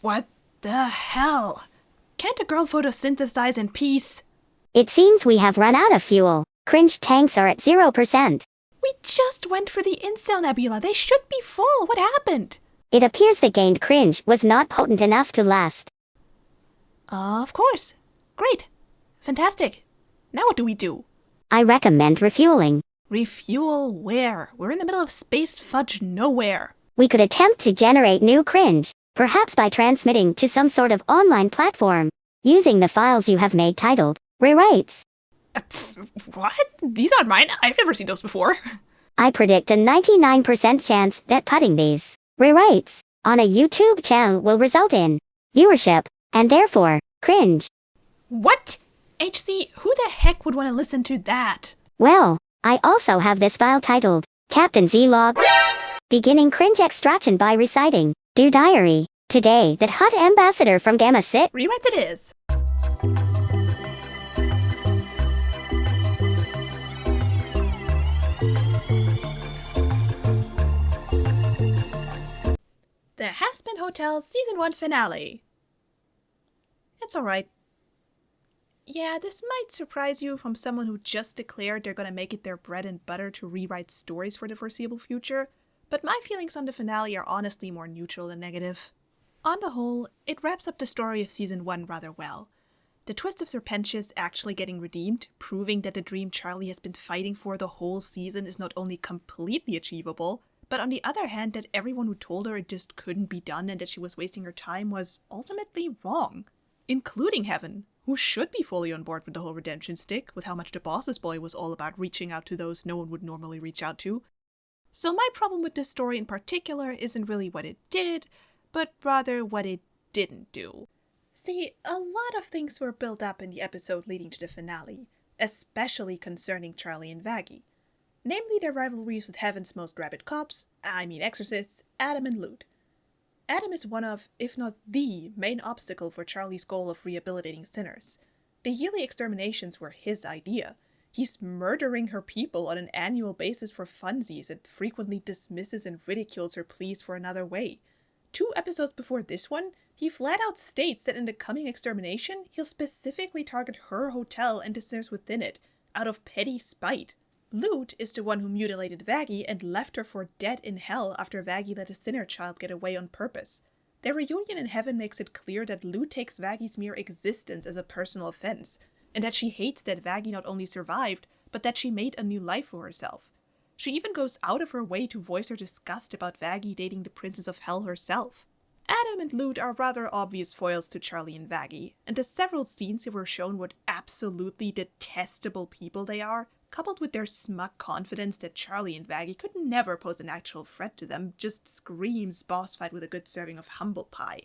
What the hell? Can't a girl photosynthesize in peace? It seems we have run out of fuel. Cringe tanks are at 0%. We just went for the incel nebula. They should be full. What happened? It appears the gained cringe was not potent enough to last. Of course. Great. Fantastic. Now what do we do? I recommend refueling. Refuel where? We're in the middle of space fudge nowhere. We could attempt to generate new cringe, perhaps by transmitting to some sort of online platform, using the files you have made titled rewrites. What? These aren't mine. I've never seen those before. I predict a 99% chance that putting these rewrites on a YouTube channel will result in viewership, and therefore, cringe. What? HC, who the heck would want to listen to that? Well, I also have this file titled Captain Z Log, beginning cringe extraction by reciting Dear Diary, today that hot ambassador from Gamma Sit. Rewrites it is. The Hazbin Hotel Season 1 finale. It's alright. Yeah, this might surprise you from someone who just declared they're gonna make it their bread and butter to rewrite stories for the foreseeable future, but my feelings on the finale are honestly more neutral than negative. On the whole, it wraps up the story of Season 1 rather well. The twist of Serpentius actually getting redeemed, proving that the dream Charlie has been fighting for the whole season is not only completely achievable, but on the other hand that everyone who told her it just couldn't be done and that she was wasting her time was ultimately wrong. Including Heaven, who should be fully on board with the whole redemption stick, with how much the boss's boy was all about reaching out to those no one would normally reach out to. So my problem with this story in particular isn't really what it did, but rather what it didn't do. See, a lot of things were built up in the episode leading to the finale, especially concerning Charlie and Vaggie. Namely their rivalries with Heaven's most rabid cops, exorcists, Adam and Lute. Adam is one of, if not the, main obstacle for Charlie's goal of rehabilitating sinners. The yearly exterminations were his idea. He's murdering her people on an annual basis for funsies and frequently dismisses and ridicules her pleas for another way. 2 episodes before this one, he flat out states that in the coming extermination, he'll specifically target her hotel and the sinners within it, out of petty spite. Lute is the one who mutilated Vaggie and left her for dead in hell after Vaggie let a sinner child get away on purpose. Their reunion in heaven makes it clear that Lute takes Vaggie's mere existence as a personal offense, and that she hates that Vaggie not only survived, but that she made a new life for herself. She even goes out of her way to voice her disgust about Vaggie dating the Princess of Hell herself. Adam and Lute are rather obvious foils to Charlie and Vaggie, and the several scenes that were shown what absolutely detestable people they are, coupled with their smug confidence that Charlie and Vaggie could never pose an actual threat to them, just screams boss fight with a good serving of humble pie.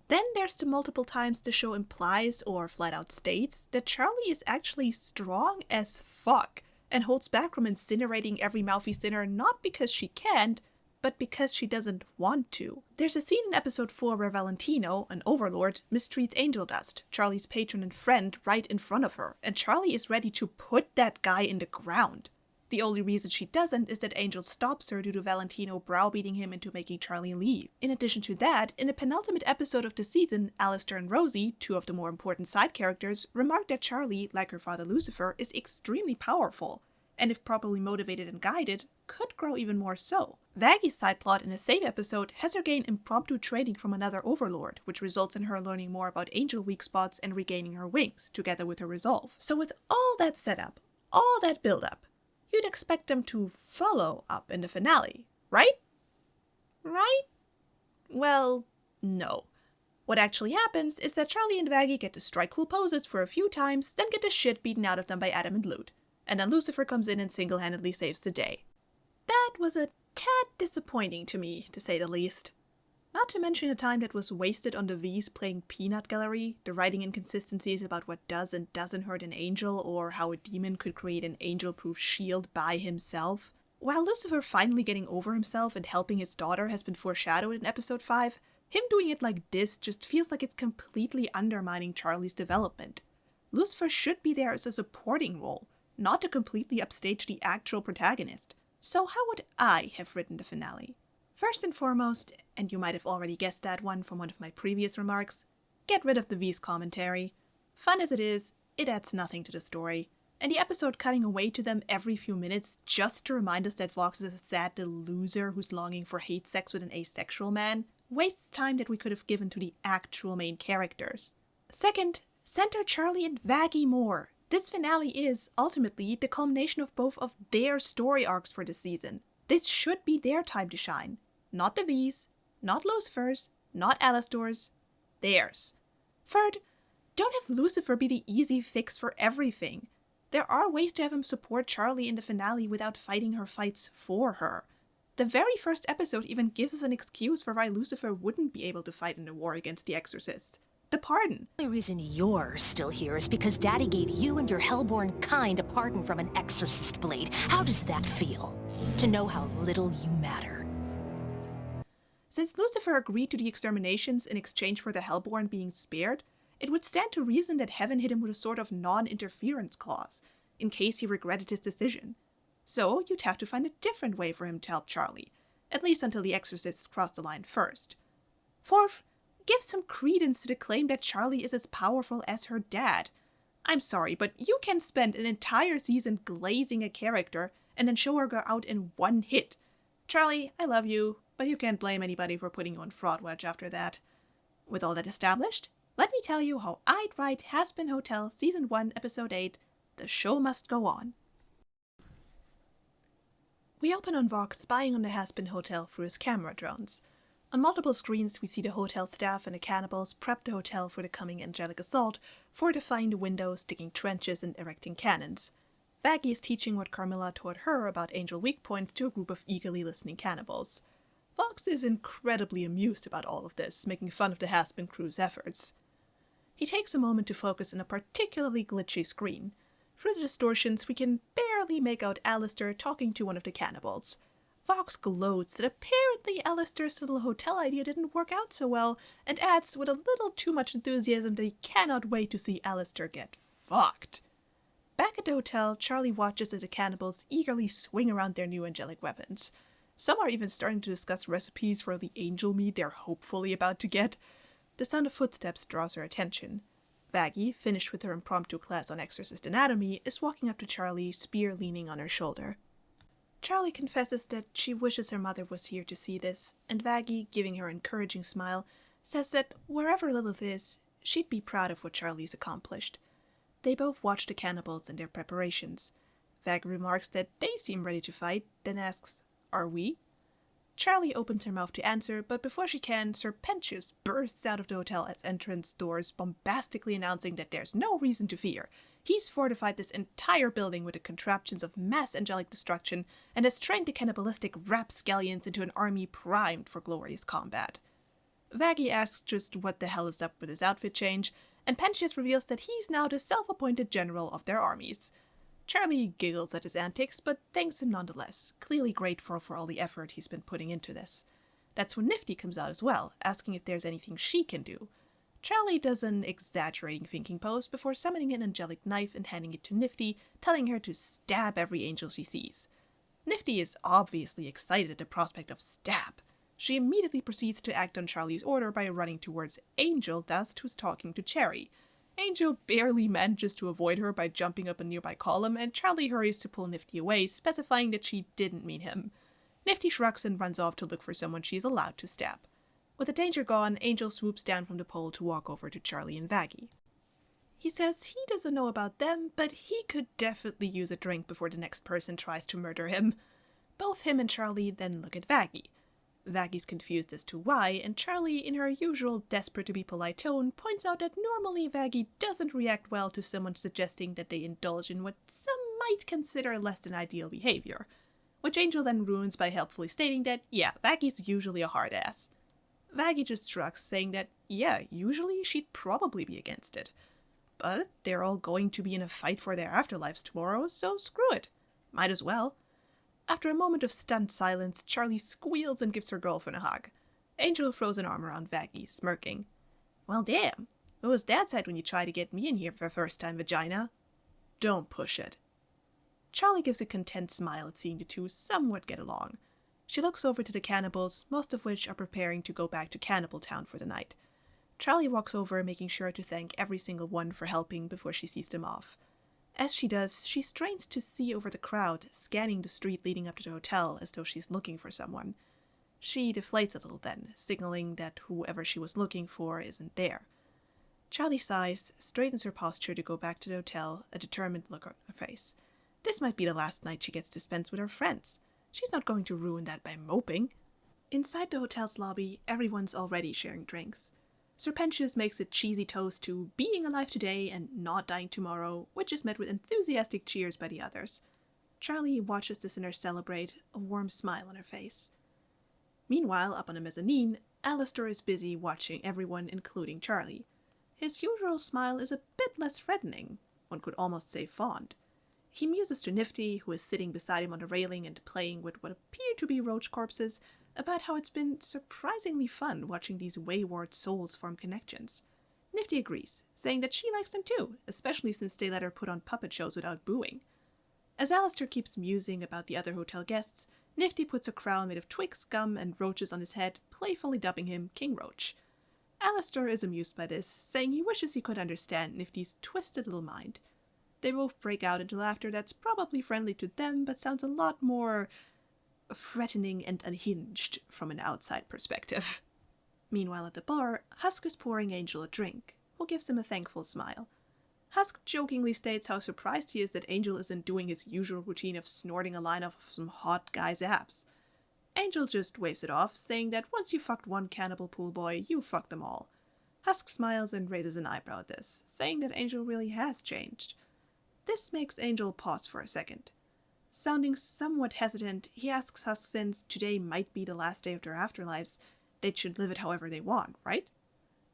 Then there's the multiple times the show implies, or flat out states, that Charlie is actually strong as fuck, and holds back from incinerating every mouthy sinner not because she can't, but because she doesn't want to. There's a scene in episode 4 where Valentino, an overlord, mistreats Angel Dust, Charlie's patron and friend, right in front of her, and Charlie is ready to put that guy in the ground. The only reason she doesn't is that Angel stops her due to Valentino browbeating him into making Charlie leave. In addition to that, in the penultimate episode of the season, Alistair and Rosie, 2 of the more important side characters, remark that Charlie, like her father Lucifer, is extremely powerful, and if properly motivated and guided, could grow even more so. Vaggie's side plot in the same episode has her gain impromptu training from another overlord, which results in her learning more about Angel weak spots and regaining her wings, together with her resolve. So with all that set up, all that build up, you'd expect them to follow up in the finale, right? Right? Well, no. What actually happens is that Charlie and Vaggie get to strike cool poses for a few times, then get the shit beaten out of them by Adam and Lute. And then Lucifer comes in and single-handedly saves the day. That was a tad disappointing to me, to say the least. Not to mention the time that was wasted on the V's playing peanut gallery, the writing inconsistencies about what does and doesn't hurt an angel, or how a demon could create an angel-proof shield by himself. While Lucifer finally getting over himself and helping his daughter has been foreshadowed in episode 5, him doing it like this just feels like it's completely undermining Charlie's development. Lucifer should be there as a supporting role, not to completely upstage the actual protagonist. So how would I have written the finale? First and foremost, and you might have already guessed that one from one of my previous remarks, get rid of the V's commentary. Fun as it is, it adds nothing to the story. And the episode cutting away to them every few minutes just to remind us that Vox is a sad little loser who's longing for hate sex with an asexual man wastes time that we could have given to the actual main characters. Second, center Charlie and Vaggie more. This finale is, ultimately, the culmination of both of their story arcs for this season. This should be their time to shine. Not the V's, not Lucifer's, not Alastor's. Theirs. Third, don't have Lucifer be the easy fix for everything. There are ways to have him support Charlie in the finale without fighting her fights for her. The very first episode even gives us an excuse for why Lucifer wouldn't be able to fight in the war against the Exorcist. The pardon. The only reason you're still here is because Daddy gave you and your hellborn kind a pardon from an exorcist blade. How does that feel? To know how little you matter. Since Lucifer agreed to the exterminations in exchange for the hellborn being spared, it would stand to reason that heaven hit him with a sort of non-interference clause, in case he regretted his decision. So you'd have to find a different way for him to help Charlie, at least until the exorcists cross the line first. Fourth, give some credence to the claim that Charlie is as powerful as her dad. I'm sorry, but you can spend an entire season glazing a character and then show her go out in one hit. Charlie, I love you, but you can't blame anybody for putting you on fraud watch after that. With all that established, let me tell you how I'd write Hazbin Hotel Season 1, Episode 8, The Show Must Go On. We open on Vox spying on the Hazbin Hotel through his camera drones. On multiple screens we see the hotel staff and the cannibals prep the hotel for the coming angelic assault, fortifying the windows, digging trenches and erecting cannons. Vaggie is teaching what Carmilla taught her about angel weak points to a group of eagerly listening cannibals. Vox is incredibly amused about all of this, making fun of the Hazbin crew's efforts. He takes a moment to focus on a particularly glitchy screen. Through the distortions, we can barely make out Alistair talking to one of the cannibals. Vox gloats that apparently Alistair's little hotel idea didn't work out so well, and adds with a little too much enthusiasm that he cannot wait to see Alistair get fucked. Back at the hotel, Charlie watches as the cannibals eagerly swing around their new angelic weapons. Some are even starting to discuss recipes for the angel meat they're hopefully about to get. The sound of footsteps draws her attention. Vaggie, finished with her impromptu class on exorcist anatomy, is walking up to Charlie, spear leaning on her shoulder. Charlie confesses that she wishes her mother was here to see this, and Vaggie, giving her an encouraging smile, says that wherever Lilith is, she'd be proud of what Charlie's accomplished. They both watch the cannibals and their preparations. Vaggie remarks that they seem ready to fight, then asks, "Are we?" Charlie opens her mouth to answer, but before she can, Sir Pentious bursts out of the hotel's entrance doors, bombastically announcing that there's no reason to fear. He's fortified this entire building with the contraptions of mass angelic destruction, and has trained the cannibalistic rapscallions into an army primed for glorious combat. Vaggie asks just what the hell is up with his outfit change, and Pentious reveals that he's now the self-appointed general of their armies. Charlie giggles at his antics, but thanks him nonetheless, clearly grateful for all the effort he's been putting into this. That's when Nifty comes out as well, asking if there's anything she can do. Charlie does an exaggerating thinking pose before summoning an angelic knife and handing it to Nifty, telling her to stab every angel she sees. Nifty is obviously excited at the prospect of stab. She immediately proceeds to act on Charlie's order by running towards Angel Dust, who's talking to Cherry. Angel barely manages to avoid her by jumping up a nearby column, and Charlie hurries to pull Nifty away, specifying that she didn't mean him. Nifty shrugs and runs off to look for someone she is allowed to stab. With the danger gone, Angel swoops down from the pole to walk over to Charlie and Vaggie. He says he doesn't know about them, but he could definitely use a drink before the next person tries to murder him. Both him and Charlie then look at Vaggie. Vaggie's confused as to why, and Charlie, in her usual desperate-to-be-polite tone, points out that normally Vaggie doesn't react well to someone suggesting that they indulge in what some might consider less than ideal behavior, which Angel then ruins by helpfully stating that, yeah, Vaggie's usually a hard ass. Vaggie just shrugs, saying that, yeah, usually she'd probably be against it. But they're all going to be in a fight for their afterlives tomorrow, so screw it. Might as well. After a moment of stunned silence, Charlie squeals and gives her girlfriend a hug. Angel throws an arm around Vaggie, smirking. Well, damn. What was Dad's head when you tried to get me in here for the first time, vagina? Don't push it. Charlie gives a content smile at seeing the two somewhat get along. She looks over to the cannibals, most of which are preparing to go back to Cannibal Town for the night. Charlie walks over, making sure to thank every single one for helping before she sees them off. As she does, she strains to see over the crowd, scanning the street leading up to the hotel as though she's looking for someone. She deflates a little then, signaling that whoever she was looking for isn't there. Charlie sighs, straightens her posture to go back to the hotel, a determined look on her face. This might be the last night she gets to spend with her friends. She's not going to ruin that by moping. Inside the hotel's lobby, everyone's already sharing drinks. Serpentius makes a cheesy toast to being alive today and not dying tomorrow, which is met with enthusiastic cheers by the others. Charlie watches the sinner celebrate, a warm smile on her face. Meanwhile, up on the mezzanine, Alistair is busy watching everyone, including Charlie. His usual smile is a bit less threatening, one could almost say fond. He muses to Nifty, who is sitting beside him on the railing and playing with what appear to be roach corpses, about how it's been surprisingly fun watching these wayward souls form connections. Nifty agrees, saying that she likes them too, especially since they let her put on puppet shows without booing. As Alistair keeps musing about the other hotel guests, Nifty puts a crown made of twigs, gum, and roaches on his head, playfully dubbing him King Roach. Alistair is amused by this, saying he wishes he could understand Nifty's twisted little mind. They both break out into laughter that's probably friendly to them, but sounds a lot more threatening and unhinged from an outside perspective. Meanwhile at the bar, Husk is pouring Angel a drink, who gives him a thankful smile. Husk jokingly states how surprised he is that Angel isn't doing his usual routine of snorting a line of some hot guy's abs. Angel just waves it off, saying that once you fucked one cannibal pool boy, you fucked them all. Husk smiles and raises an eyebrow at this, saying that Angel really has changed. This makes Angel pause for a second. Sounding somewhat hesitant, he asks Husk since today might be the last day of their afterlives, they should live it however they want, right?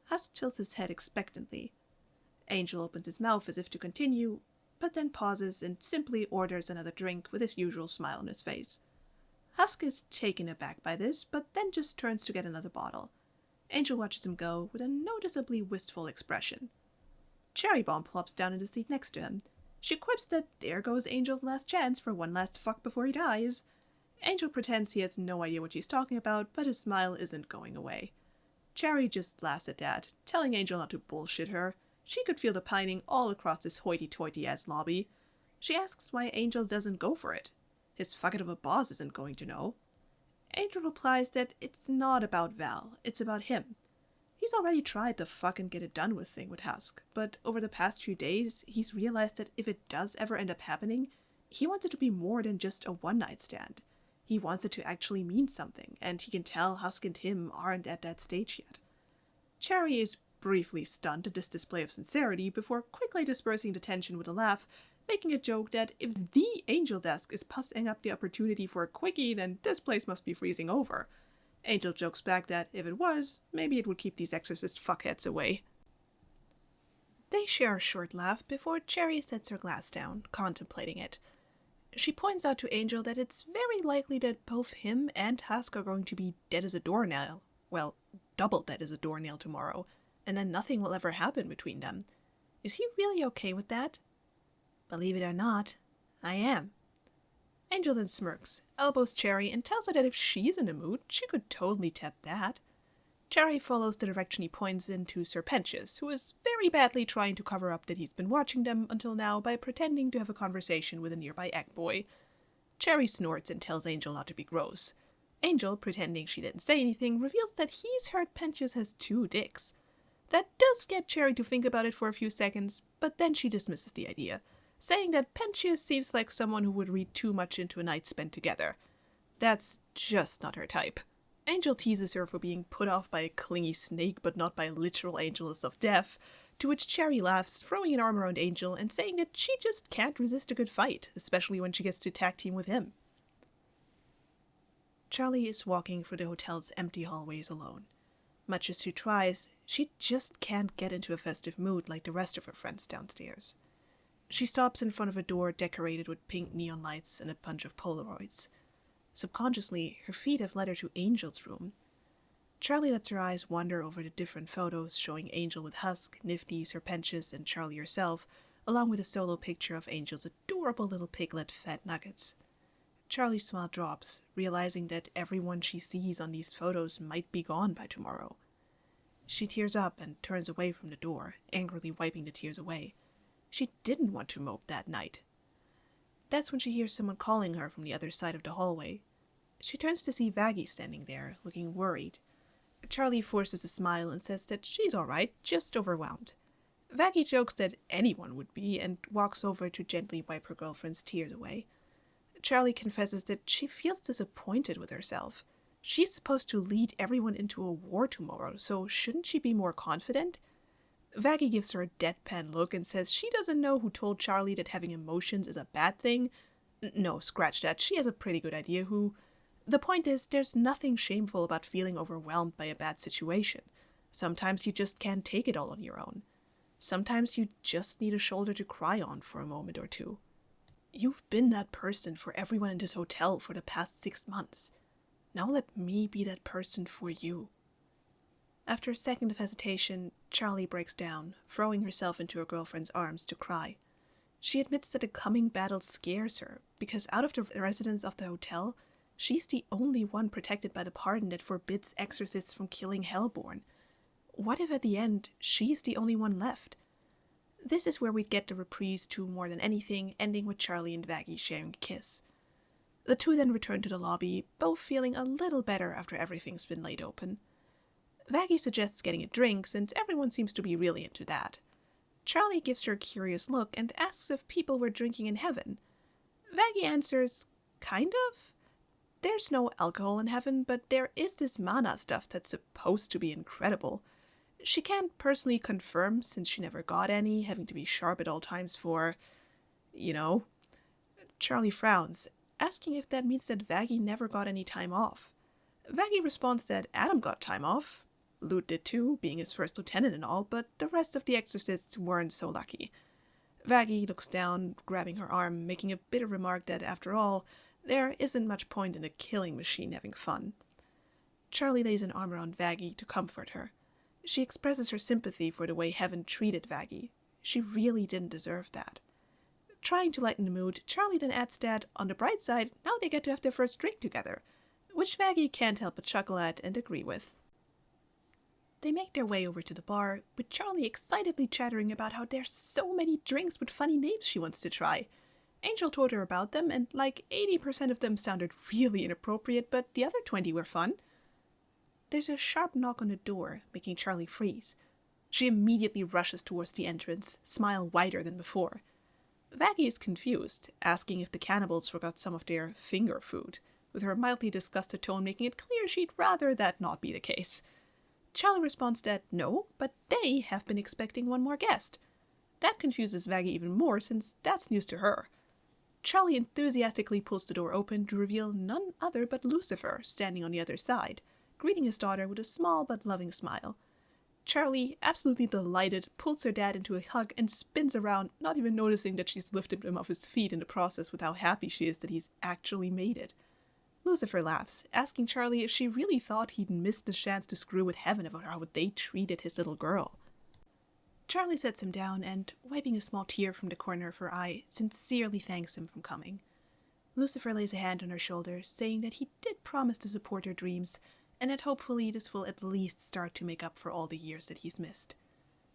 Husk tilts his head expectantly. Angel opens his mouth as if to continue, but then pauses and simply orders another drink with his usual smile on his face. Husk is taken aback by this, but then just turns to get another bottle. Angel watches him go with a noticeably wistful expression. Cherry Bomb plops down in the seat next to him. She quips that there goes Angel's last chance for one last fuck before he dies. Angel pretends he has no idea what she's talking about, but his smile isn't going away. Cherry just laughs at that, telling Angel not to bullshit her. She could feel the pining all across this hoity-toity-ass lobby. She asks why Angel doesn't go for it. His fucket of a boss isn't going to know. Angel replies that it's not about Val, it's about him. He's already tried the fuck and get it done with thing with Husk, but over the past few days, he's realized that if it does ever end up happening, he wants it to be more than just a one-night stand. He wants it to actually mean something, and he can tell Husk and him aren't at that stage yet. Cherry is briefly stunned at this display of sincerity before quickly dispersing the tension with a laugh, making a joke that if the Angel desk is passing up the opportunity for a quickie, then this place must be freezing over. Angel jokes back that if it was, maybe it would keep these exorcist fuckheads away. They share a short laugh before Cherry sets her glass down, contemplating it. She points out to Angel that it's very likely that both him and Husk are going to be dead as a doornail. Well, double dead as a doornail tomorrow, and then nothing will ever happen between them. Is he really okay with that? Believe it or not, I am. Angel then smirks, elbows Cherry, and tells her that if she's in the mood, she could totally tap that. Cherry follows the direction he points in to Serpentius, who is very badly trying to cover up that he's been watching them until now by pretending to have a conversation with a nearby egg boy. Cherry snorts and tells Angel not to be gross. Angel, pretending she didn't say anything, reveals that he's heard Pentius has 2 dicks. That does get Cherry to think about it for a few seconds, but then she dismisses the idea, saying that Pentius seems like someone who would read too much into a night spent together. That's just not her type. Angel teases her for being put off by a clingy snake but not by literal angels of death, to which Cherry laughs, throwing an arm around Angel and saying that she just can't resist a good fight, especially when she gets to tag team with him. Charlie is walking through the hotel's empty hallways alone. Much as she tries, she just can't get into a festive mood like the rest of her friends downstairs. She stops in front of a door decorated with pink neon lights and a bunch of Polaroids. Subconsciously, her feet have led her to Angel's room. Charlie lets her eyes wander over the different photos showing Angel with Husk, Nifty, Serpentius, and Charlie herself, along with a solo picture of Angel's adorable little piglet Fat Nuggets. Charlie's smile drops, realizing that everyone she sees on these photos might be gone by tomorrow. She tears up and turns away from the door, angrily wiping the tears away. She didn't want to mope that night. That's when she hears someone calling her from the other side of the hallway. She turns to see Vaggie standing there, looking worried. Charlie forces a smile and says that she's alright, just overwhelmed. Vaggie jokes that anyone would be and walks over to gently wipe her girlfriend's tears away. Charlie confesses that she feels disappointed with herself. She's supposed to lead everyone into a war tomorrow, so shouldn't she be more confident? Vaggie gives her a deadpan look and says she doesn't know who told Charlie that having emotions is a bad thing. No, scratch that. She has a pretty good idea who. The point is, there's nothing shameful about feeling overwhelmed by a bad situation. Sometimes you just can't take it all on your own. Sometimes you just need a shoulder to cry on for a moment or two. You've been that person for everyone in this hotel for the past 6 months. Now let me be that person for you. After a second of hesitation, Charlie breaks down, throwing herself into her girlfriend's arms to cry. She admits that the coming battle scares her, because out of the residents of the hotel, she's the only one protected by the pardon that forbids exorcists from killing Hellborn. What if at the end, she's the only one left? This is where we'd get the reprise to More Than Anything, ending with Charlie and Vaggie sharing a kiss. The two then return to the lobby, both feeling a little better after everything's been laid open. Vaggie suggests getting a drink, since everyone seems to be really into that. Charlie gives her a curious look and asks if people were drinking in heaven. Vaggie answers, kind of. There's no alcohol in heaven, but there is this mana stuff that's supposed to be incredible. She can't personally confirm, since she never got any, having to be sharp at all times for, Charlie frowns, asking if that means that Vaggie never got any time off. Vaggie responds that Adam got time off. Lute did too, being his first lieutenant and all, but the rest of the exorcists weren't so lucky. Vaggie looks down, grabbing her arm, making a bitter remark that, after all, there isn't much point in a killing machine having fun. Charlie lays an arm around Vaggie to comfort her. She expresses her sympathy for the way heaven treated Vaggie. She really didn't deserve that. Trying to lighten the mood, Charlie then adds that, on the bright side, now they get to have their first drink together, which Vaggie can't help but chuckle at and agree with. They make their way over to the bar, with Charlie excitedly chattering about how there's so many drinks with funny names she wants to try. Angel told her about them, and like 80% of them sounded really inappropriate, but the other 20 were fun. There's a sharp knock on the door, making Charlie freeze. She immediately rushes towards the entrance, smile wider than before. Vaggie is confused, asking if the cannibals forgot some of their finger food, with her mildly disgusted tone making it clear she'd rather that not be the case. Charlie responds that no, but they have been expecting one more guest. That confuses Vaggie even more, since that's news to her. Charlie enthusiastically pulls the door open to reveal none other but Lucifer standing on the other side, greeting his daughter with a small but loving smile. Charlie, absolutely delighted, pulls her dad into a hug and spins around, not even noticing that she's lifted him off his feet in the process with how happy she is that he's actually made it. Lucifer laughs, asking Charlie if she really thought he'd missed the chance to screw with heaven about how they treated his little girl. Charlie sets him down and, wiping a small tear from the corner of her eye, sincerely thanks him for coming. Lucifer lays a hand on her shoulder, saying that he did promise to support her dreams, and that hopefully this will at least start to make up for all the years that he's missed.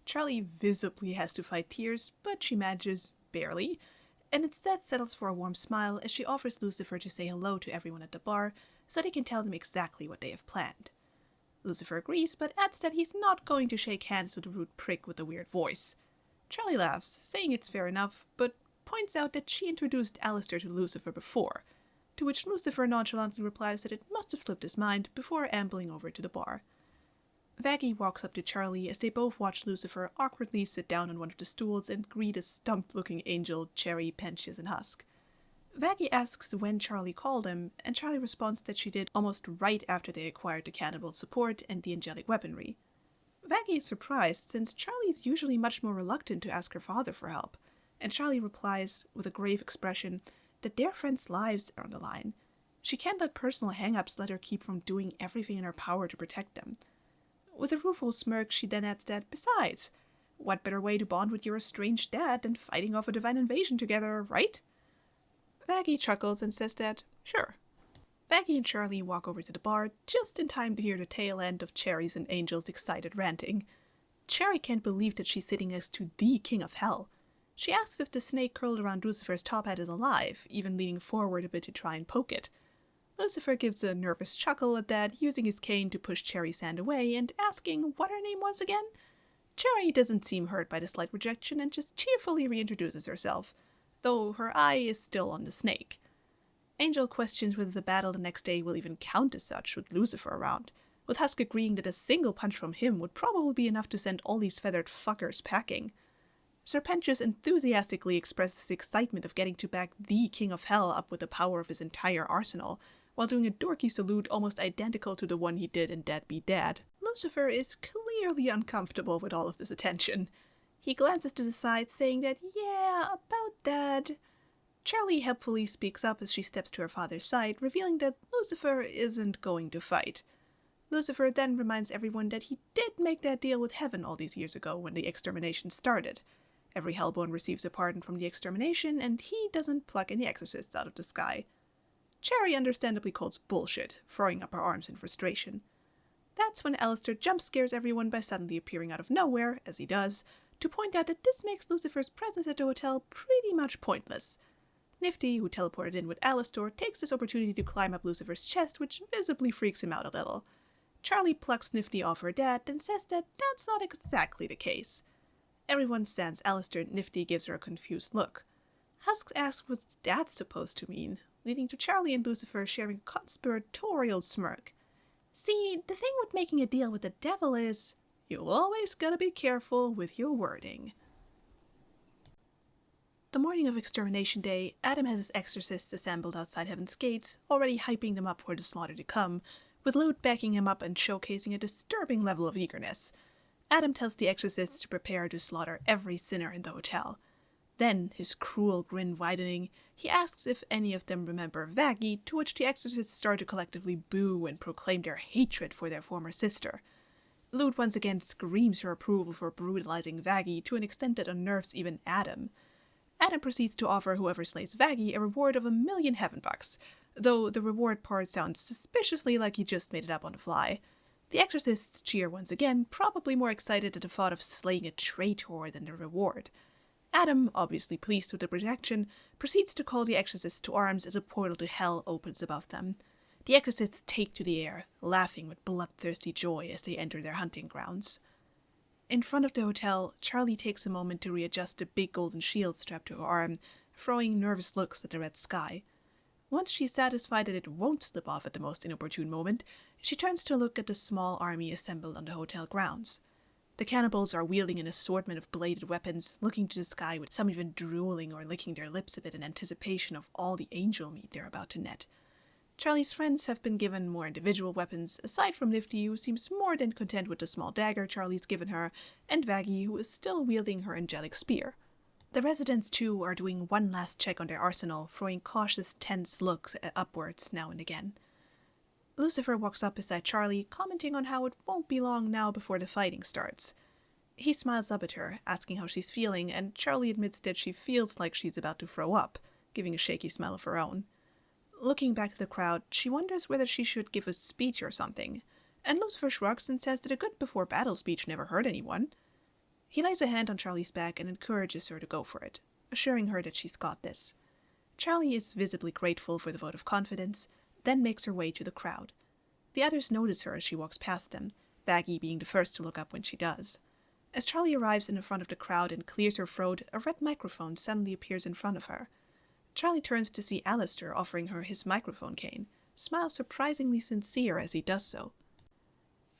Charlie visibly has to fight tears, but she manages, barely, and instead settles for a warm smile as she offers Lucifer to say hello to everyone at the bar so they can tell them exactly what they have planned. Lucifer agrees, but adds that he's not going to shake hands with a rude prick with a weird voice. Charlie laughs, saying it's fair enough, but points out that she introduced Alistair to Lucifer before, to which Lucifer nonchalantly replies that it must have slipped his mind before ambling over to the bar. Vaggie walks up to Charlie as they both watch Lucifer awkwardly sit down on one of the stools and greet a stumped-looking angel, Cherry, Pentious, and Husk. Vaggie asks when Charlie called him, and Charlie responds that she did almost right after they acquired the cannibal support and the angelic weaponry. Vaggie is surprised, since Charlie's usually much more reluctant to ask her father for help, and Charlie replies, with a grave expression, that their friends' lives are on the line. She can't let personal hang-ups let her keep from doing everything in her power to protect them. With a rueful smirk, she then adds that, besides, what better way to bond with your estranged dad than fighting off a divine invasion together, right? Vaggie chuckles and says that, sure. Vaggie and Charlie walk over to the bar just in time to hear the tail end of Cherry's and Angel's excited ranting. Cherry can't believe that she's sitting next to the King of Hell. She asks if the snake curled around Lucifer's top hat is alive, even leaning forward a bit to try and poke it. Lucifer gives a nervous chuckle at that, using his cane to push Cherry's hand away and asking what her name was again. Cherry doesn't seem hurt by the slight rejection and just cheerfully reintroduces herself, though her eye is still on the snake. Angel questions whether the battle the next day will even count as such with Lucifer around, with Husk agreeing that a single punch from him would probably be enough to send all these feathered fuckers packing. Serpentius enthusiastically expresses excitement of getting to back the King of Hell up with the power of his entire arsenal, while doing a dorky salute almost identical to the one he did in Dead Be Dad. Lucifer is clearly uncomfortable with all of this attention. He glances to the side, saying that, yeah, about that. Charlie helpfully speaks up as she steps to her father's side, revealing that Lucifer isn't going to fight. Lucifer then reminds everyone that he did make that deal with Heaven all these years ago when the extermination started. Every Hellborn receives a pardon from the extermination, and he doesn't pluck any exorcists out of the sky. Cherry understandably calls bullshit, throwing up her arms in frustration. That's when Alistair jump scares everyone by suddenly appearing out of nowhere, as he does, to point out that this makes Lucifer's presence at the hotel pretty much pointless. Nifty, who teleported in with Alistair, takes this opportunity to climb up Lucifer's chest, which visibly freaks him out a little. Charlie plucks Nifty off her dad and says that that's not exactly the case. Everyone stands Alistair and Nifty gives her a confused look. Husk asks what that's supposed to mean, leading to Charlie and Lucifer sharing a conspiratorial smirk. See, the thing with making a deal with the devil is, you always gotta be careful with your wording. The morning of Extermination Day, Adam has his exorcists assembled outside Heaven's gates, already hyping them up for the slaughter to come, with Lute backing him up and showcasing a disturbing level of eagerness. Adam tells the exorcists to prepare to slaughter every sinner in the hotel. Then, his cruel grin widening, he asks if any of them remember Vaggie, to which the exorcists start to collectively boo and proclaim their hatred for their former sister. Lute once again screams her approval for brutalizing Vaggie to an extent that unnerves even Adam. Adam proceeds to offer whoever slays Vaggie a reward of 1,000,000 heaven bucks, though the reward part sounds suspiciously like he just made it up on the fly. The exorcists cheer once again, probably more excited at the thought of slaying a traitor than the reward. Adam, obviously pleased with the protection, proceeds to call the exorcists to arms as a portal to hell opens above them. The exorcists take to the air, laughing with bloodthirsty joy as they enter their hunting grounds. In front of the hotel, Charlie takes a moment to readjust the big golden shield strapped to her arm, throwing nervous looks at the red sky. Once she's satisfied that it won't slip off at the most inopportune moment, she turns to look at the small army assembled on the hotel grounds. The cannibals are wielding an assortment of bladed weapons, looking to the sky with some even drooling or licking their lips a bit in anticipation of all the angel meat they're about to net. Charlie's friends have been given more individual weapons, aside from Nifty, who seems more than content with the small dagger Charlie's given her, and Vaggie, who is still wielding her angelic spear. The residents, too, are doing one last check on their arsenal, throwing cautious, tense looks upwards now and again. Lucifer walks up beside Charlie, commenting on how it won't be long now before the fighting starts. He smiles up at her, asking how she's feeling, and Charlie admits that she feels like she's about to throw up, giving a shaky smile of her own. Looking back at the crowd, she wonders whether she should give a speech or something, and Lucifer shrugs and says that a good before-battle speech never hurt anyone. He lays a hand on Charlie's back and encourages her to go for it, assuring her that she's got this. Charlie is visibly grateful for the vote of confidence, then makes her way to the crowd. The others notice her as she walks past them, Vaggie being the first to look up when she does. As Charlie arrives in the front of the crowd and clears her throat, a red microphone suddenly appears in front of her. Charlie turns to see Alistair offering her his microphone cane, smiles surprisingly sincere as he does so.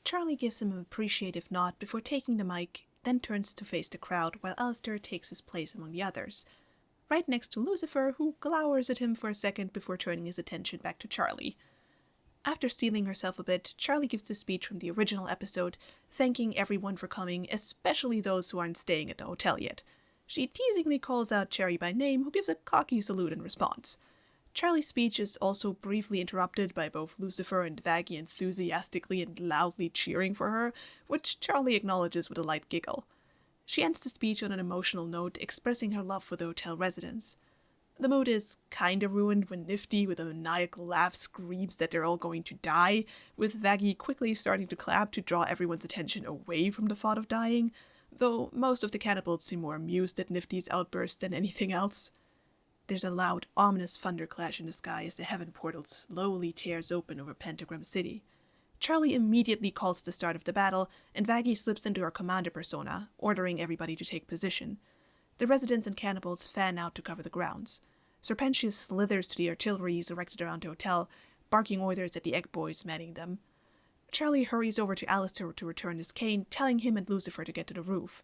Charlie gives him an appreciative nod before taking the mic, then turns to face the crowd while Alistair takes his place among the others, right next to Lucifer, who glowers at him for a second before turning his attention back to Charlie. After steeling herself a bit, Charlie gives the speech from the original episode, thanking everyone for coming, especially those who aren't staying at the hotel yet. She teasingly calls out Cherry by name, who gives a cocky salute in response. Charlie's speech is also briefly interrupted by both Lucifer and Vaggie enthusiastically and loudly cheering for her, which Charlie acknowledges with a light giggle. She ends the speech on an emotional note, expressing her love for the hotel residents. The mood is kinda ruined when Nifty, with a maniacal laugh, screams that they're all going to die, with Vaggie quickly starting to clap to draw everyone's attention away from the thought of dying, though most of the cannibals seem more amused at Nifty's outburst than anything else. There's a loud, ominous thunderclash in the sky as the heaven portal slowly tears open over Pentagram City. Charlie immediately calls the start of the battle, and Vaggie slips into her commander persona, ordering everybody to take position. The residents and cannibals fan out to cover the grounds. Serpentius slithers to the artilleries erected around the hotel, barking orders at the egg boys manning them. Charlie hurries over to Alistair to return his cane, telling him and Lucifer to get to the roof.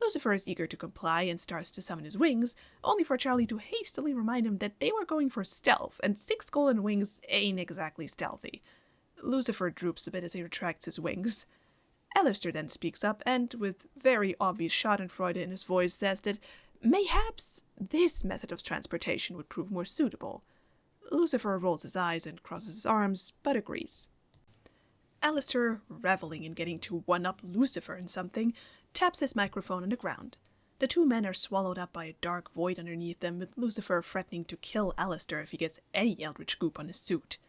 Lucifer is eager to comply and starts to summon his wings, only for Charlie to hastily remind him that they were going for stealth, and 6 golden wings ain't exactly stealthy. Lucifer droops a bit as he retracts his wings. Alistair then speaks up and, with very obvious schadenfreude in his voice, says that mayhaps this method of transportation would prove more suitable. Lucifer rolls his eyes and crosses his arms, but agrees. Alistair, reveling in getting to one-up Lucifer in something, taps his microphone on the ground. The two men are swallowed up by a dark void underneath them, with Lucifer threatening to kill Alistair if he gets any eldritch goop on his suit.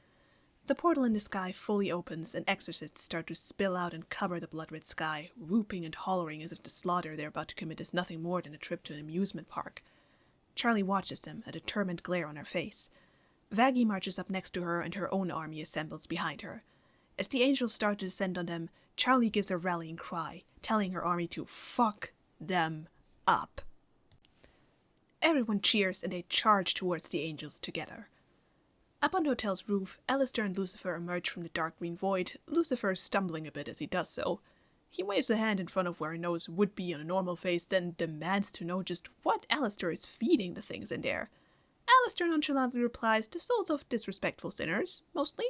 The portal in the sky fully opens, and exorcists start to spill out and cover the blood-red sky, whooping and hollering as if the slaughter they're about to commit is nothing more than a trip to an amusement park. Charlie watches them, a determined glare on her face. Vaggie marches up next to her, and her own army assembles behind her. As the angels start to descend on them, Charlie gives a rallying cry, telling her army to fuck them up. Everyone cheers, and they charge towards the angels together. Up on the hotel's roof, Alistair and Lucifer emerge from the dark green void, Lucifer stumbling a bit as he does so. He waves a hand in front of where a nose would be on a normal face, then demands to know just what Alistair is feeding the things in there. Alistair nonchalantly replies, the souls of disrespectful sinners, mostly.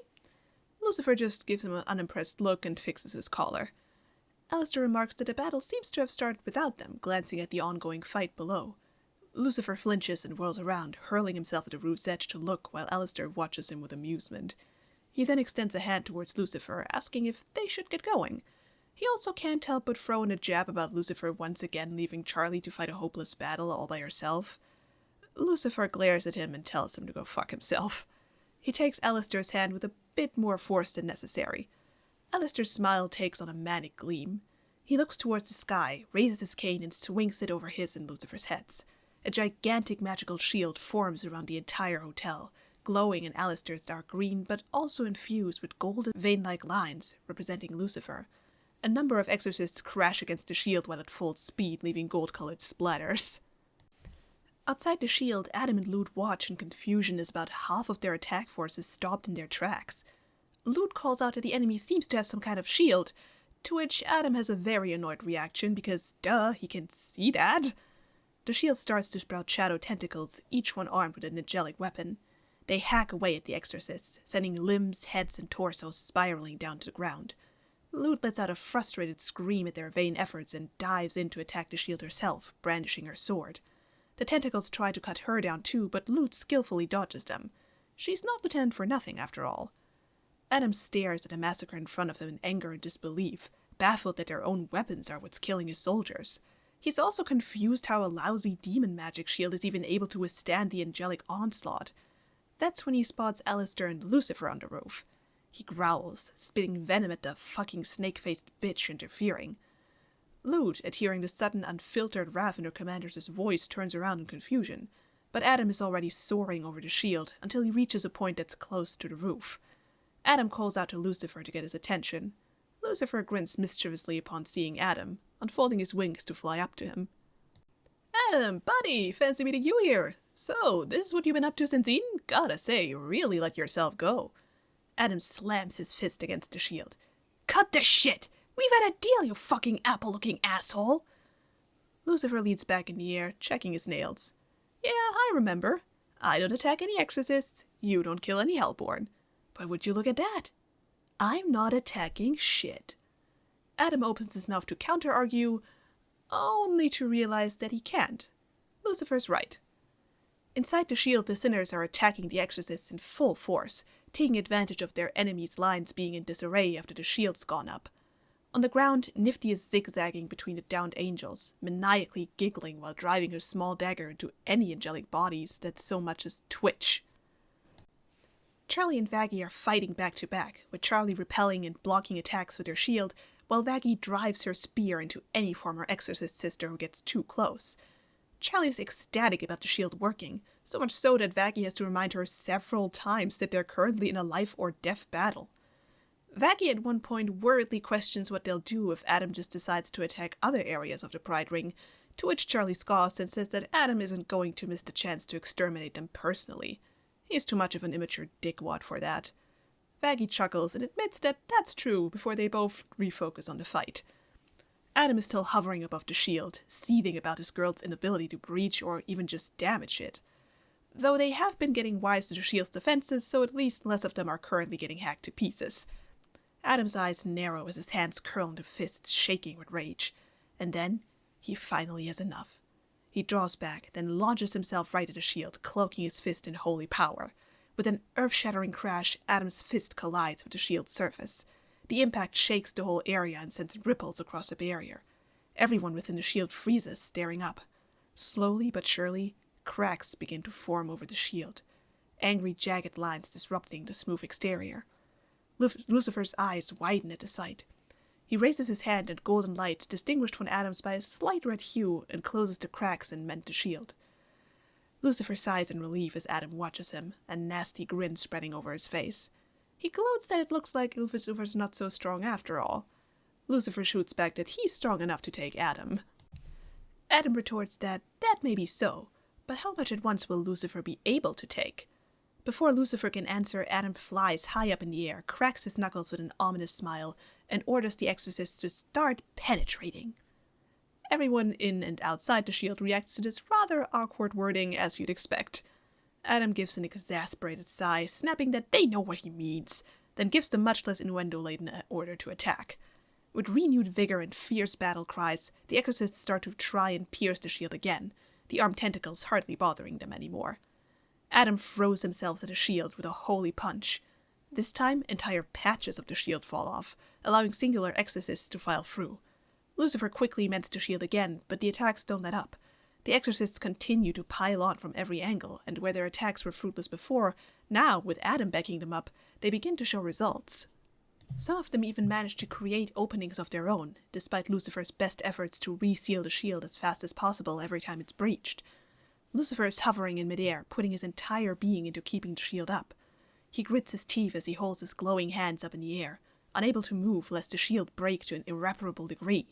Lucifer just gives him an unimpressed look and fixes his collar. Alistair remarks that the battle seems to have started without them, glancing at the ongoing fight below. Lucifer flinches and whirls around, hurling himself at the roof's edge to look while Alistair watches him with amusement. He then extends a hand towards Lucifer, asking if they should get going. He also can't help but throw in a jab about Lucifer once again leaving Charlie to fight a hopeless battle all by herself. Lucifer glares at him and tells him to go fuck himself. He takes Alistair's hand with a bit more force than necessary. Alistair's smile takes on a manic gleam. He looks towards the sky, raises his cane, and swings it over his and Lucifer's heads. A gigantic magical shield forms around the entire hotel, glowing in Alistair's dark green, but also infused with golden vein-like lines, representing Lucifer. A number of exorcists crash against the shield while at full speed, leaving gold-colored splatters. Outside the shield, Adam and Lud watch in confusion as about half of their attack force is stopped in their tracks. Lud calls out that the enemy seems to have some kind of shield, to which Adam has a very annoyed reaction because, duh, he can see that. The shield starts to sprout shadow tentacles, each one armed with an angelic weapon. They hack away at the exorcists, sending limbs, heads, and torsos spiraling down to the ground. Lud lets out a frustrated scream at their vain efforts and dives in to attack the shield herself, brandishing her sword. The tentacles try to cut her down too, but Lud skillfully dodges them. She's not lieutenant for nothing, after all. Adam stares at the massacre in front of him in anger and disbelief, baffled that their own weapons are what's killing his soldiers. He's also confused how a lousy demon magic shield is even able to withstand the angelic onslaught. That's when he spots Alistair and Lucifer on the roof. He growls, spitting venom at the fucking snake-faced bitch interfering. Lud, at hearing the sudden, unfiltered wrath in her commander's voice, turns around in confusion, but Adam is already soaring over the shield until he reaches a point that's close to the roof. Adam calls out to Lucifer to get his attention. Lucifer grins mischievously upon seeing Adam, unfolding his wings to fly up to him. Adam, buddy, fancy meeting you here. So, this is what you've been up to since Eden? Gotta say, you really let yourself go. Adam slams his fist against the shield. Cut the shit! We've had a deal, you fucking apple-looking asshole! Lucifer leans back in the air, checking his nails. Yeah, I remember. I don't attack any exorcists. You don't kill any hellborn. But would you look at that? I'm not attacking shit. Adam opens his mouth to counter-argue, only to realize that he can't. Lucifer's right. Inside the shield, the sinners are attacking the exorcists in full force, taking advantage of their enemies' lines being in disarray after the shield's gone up. On the ground, Nifty is zigzagging between the downed angels, maniacally giggling while driving her small dagger into any angelic bodies that so much as twitch. Charlie and Vaggie are fighting back to back, with Charlie repelling and blocking attacks with her shield, while Vaggie drives her spear into any former exorcist sister who gets too close. Charlie is ecstatic about the shield working, so much so that Vaggie has to remind her several times that they're currently in a life or death battle. Vaggie at one point worriedly questions what they'll do if Adam just decides to attack other areas of the Pride Ring, to which Charlie scoffs and says that Adam isn't going to miss the chance to exterminate them personally. He's too much of an immature dickwad for that. Vaggie chuckles and admits that that's true before they both refocus on the fight. Adam is still hovering above the shield, seething about his girl's inability to breach or even just damage it. Though they have been getting wise to the shield's defenses, so at least less of them are currently getting hacked to pieces. Adam's eyes narrow as his hands curl into fists shaking with rage. And then, he finally has enough. He draws back, then launches himself right at the shield, cloaking his fist in holy power. With an earth-shattering crash, Adam's fist collides with the shield's surface. The impact shakes the whole area and sends ripples across the barrier. Everyone within the shield freezes, staring up. Slowly but surely, cracks begin to form over the shield, angry jagged lines disrupting the smooth exterior. Lucifer's eyes widen at the sight. He raises his hand and golden light, distinguished from Adam's by a slight red hue, and closes the cracks and mend the shield. Lucifer sighs in relief as Adam watches him, a nasty grin spreading over his face. He gloats that it looks like Lucifer's not so strong after all. Lucifer shoots back that he's strong enough to take Adam. Adam retorts that may be so, but how much at once will Lucifer be able to take? Before Lucifer can answer, Adam flies high up in the air, cracks his knuckles with an ominous smile, and orders the exorcists to start penetrating. Everyone in and outside the shield reacts to this rather awkward wording as you'd expect. Adam gives an exasperated sigh, snapping that they know what he means, then gives the much less innuendo-laden order to attack. With renewed vigor and fierce battle cries, the exorcists start to try and pierce the shield again, the armed tentacles hardly bothering them anymore. Adam throws himself at the shield with a holy punch. This time, entire patches of the shield fall off, allowing singular exorcists to file through. Lucifer quickly mends the shield again, but the attacks don't let up. The exorcists continue to pile on from every angle, and where their attacks were fruitless before, now, with Adam backing them up, they begin to show results. Some of them even manage to create openings of their own, despite Lucifer's best efforts to reseal the shield as fast as possible every time it's breached. Lucifer is hovering in midair, putting his entire being into keeping the shield up. He grits his teeth as he holds his glowing hands up in the air, unable to move lest the shield break to an irreparable degree.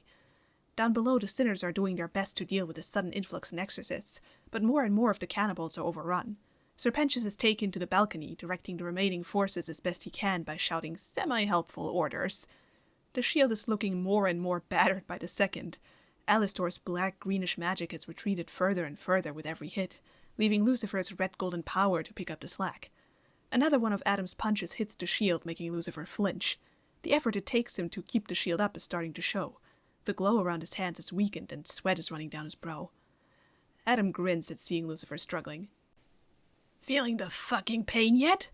Down below, the sinners are doing their best to deal with the sudden influx in exorcists, but more and more of the cannibals are overrun. Serpentius is taken to the balcony, directing the remaining forces as best he can by shouting semi-helpful orders. The shield is looking more and more battered by the second. Alistor's black-greenish magic has retreated further and further with every hit, leaving Lucifer's red-golden power to pick up the slack. Another one of Adam's punches hits the shield, making Lucifer flinch. The effort it takes him to keep the shield up is starting to show. The glow around his hands is weakened and sweat is running down his brow. Adam grins at seeing Lucifer struggling. "Feeling the fucking pain yet?"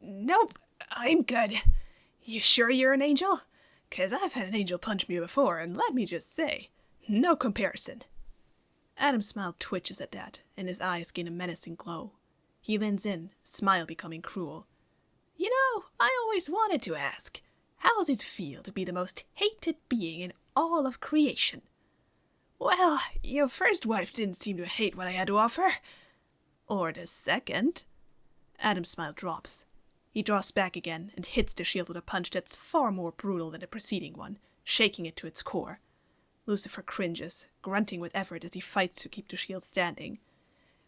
"Nope, I'm good. You sure you're an angel? 'Cause I've had an angel punch me before, and let me just say, no comparison." Adam's smile twitches at that, and his eyes gain a menacing glow. He leans in, smile becoming cruel. "You know, I always wanted to ask, how does it feel to be the most hated being in all of creation?" "Well, your first wife didn't seem to hate what I had to offer." "Or the second." Adam's smile drops. He draws back again and hits the shield with a punch that's far more brutal than the preceding one, shaking it to its core. Lucifer cringes, grunting with effort as he fights to keep the shield standing.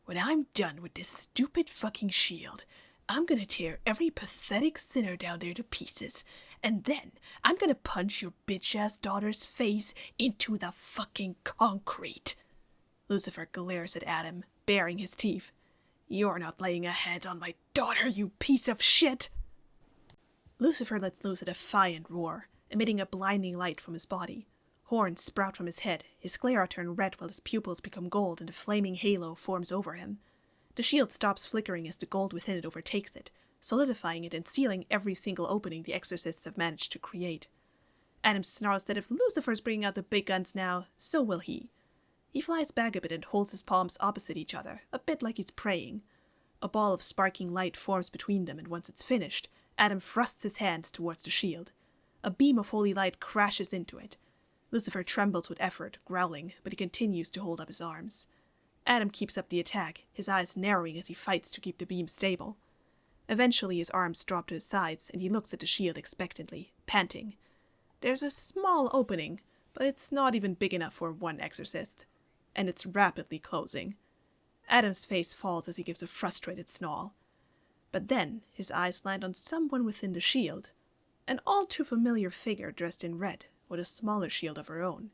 "When I'm done with this stupid fucking shield, I'm gonna tear every pathetic sinner down there to pieces, and then I'm gonna punch your bitch-ass daughter's face into the fucking concrete." Lucifer glares at Adam, baring his teeth. "You're not laying a hand on my daughter, you piece of shit!" Lucifer lets loose a defiant roar, emitting a blinding light from his body. Horns sprout from his head, his sclera turn red while his pupils become gold and a flaming halo forms over him. The shield stops flickering as the gold within it overtakes it, solidifying it and sealing every single opening the exorcists have managed to create. Adam snarls that if Lucifer's bringing out the big guns now, so will he. He flies back a bit and holds his palms opposite each other, a bit like he's praying. A ball of sparking light forms between them, and once it's finished, Adam thrusts his hands towards the shield. A beam of holy light crashes into it. Lucifer trembles with effort, growling, but he continues to hold up his arms. Adam keeps up the attack, his eyes narrowing as he fights to keep the beam stable. Eventually his arms drop to his sides, and he looks at the shield expectantly, panting. There's a small opening, but it's not even big enough for one exorcist. And it's rapidly closing. Adam's face falls as he gives a frustrated snarl. But then his eyes land on someone within the shield. An all too familiar figure dressed in red, with a smaller shield of her own.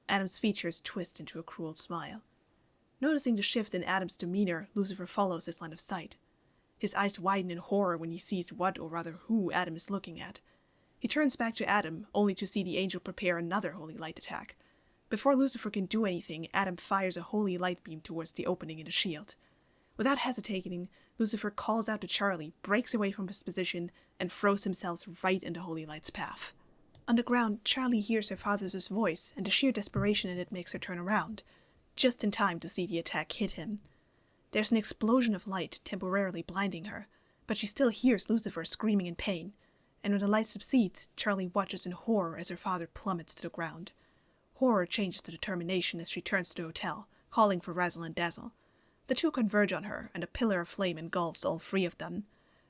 Adam's features twist into a cruel smile. Noticing the shift in Adam's demeanor, Lucifer follows his line of sight. His eyes widen in horror when he sees what, or rather who, Adam is looking at. He turns back to Adam, only to see the angel prepare another holy light attack. Before Lucifer can do anything, Adam fires a holy light beam towards the opening in the shield. Without hesitating, Lucifer calls out to Charlie, breaks away from his position, and throws himself right in the holy light's path. On the ground, Charlie hears her father's voice, and the sheer desperation in it makes her turn around, just in time to see the attack hit him. There's an explosion of light, temporarily blinding her, but she still hears Lucifer screaming in pain, and when the light subsides, Charlie watches in horror as her father plummets to the ground. Horror changes to determination as she turns to the hotel, calling for Razzle and Dazzle. The two converge on her, and a pillar of flame engulfs all three of them.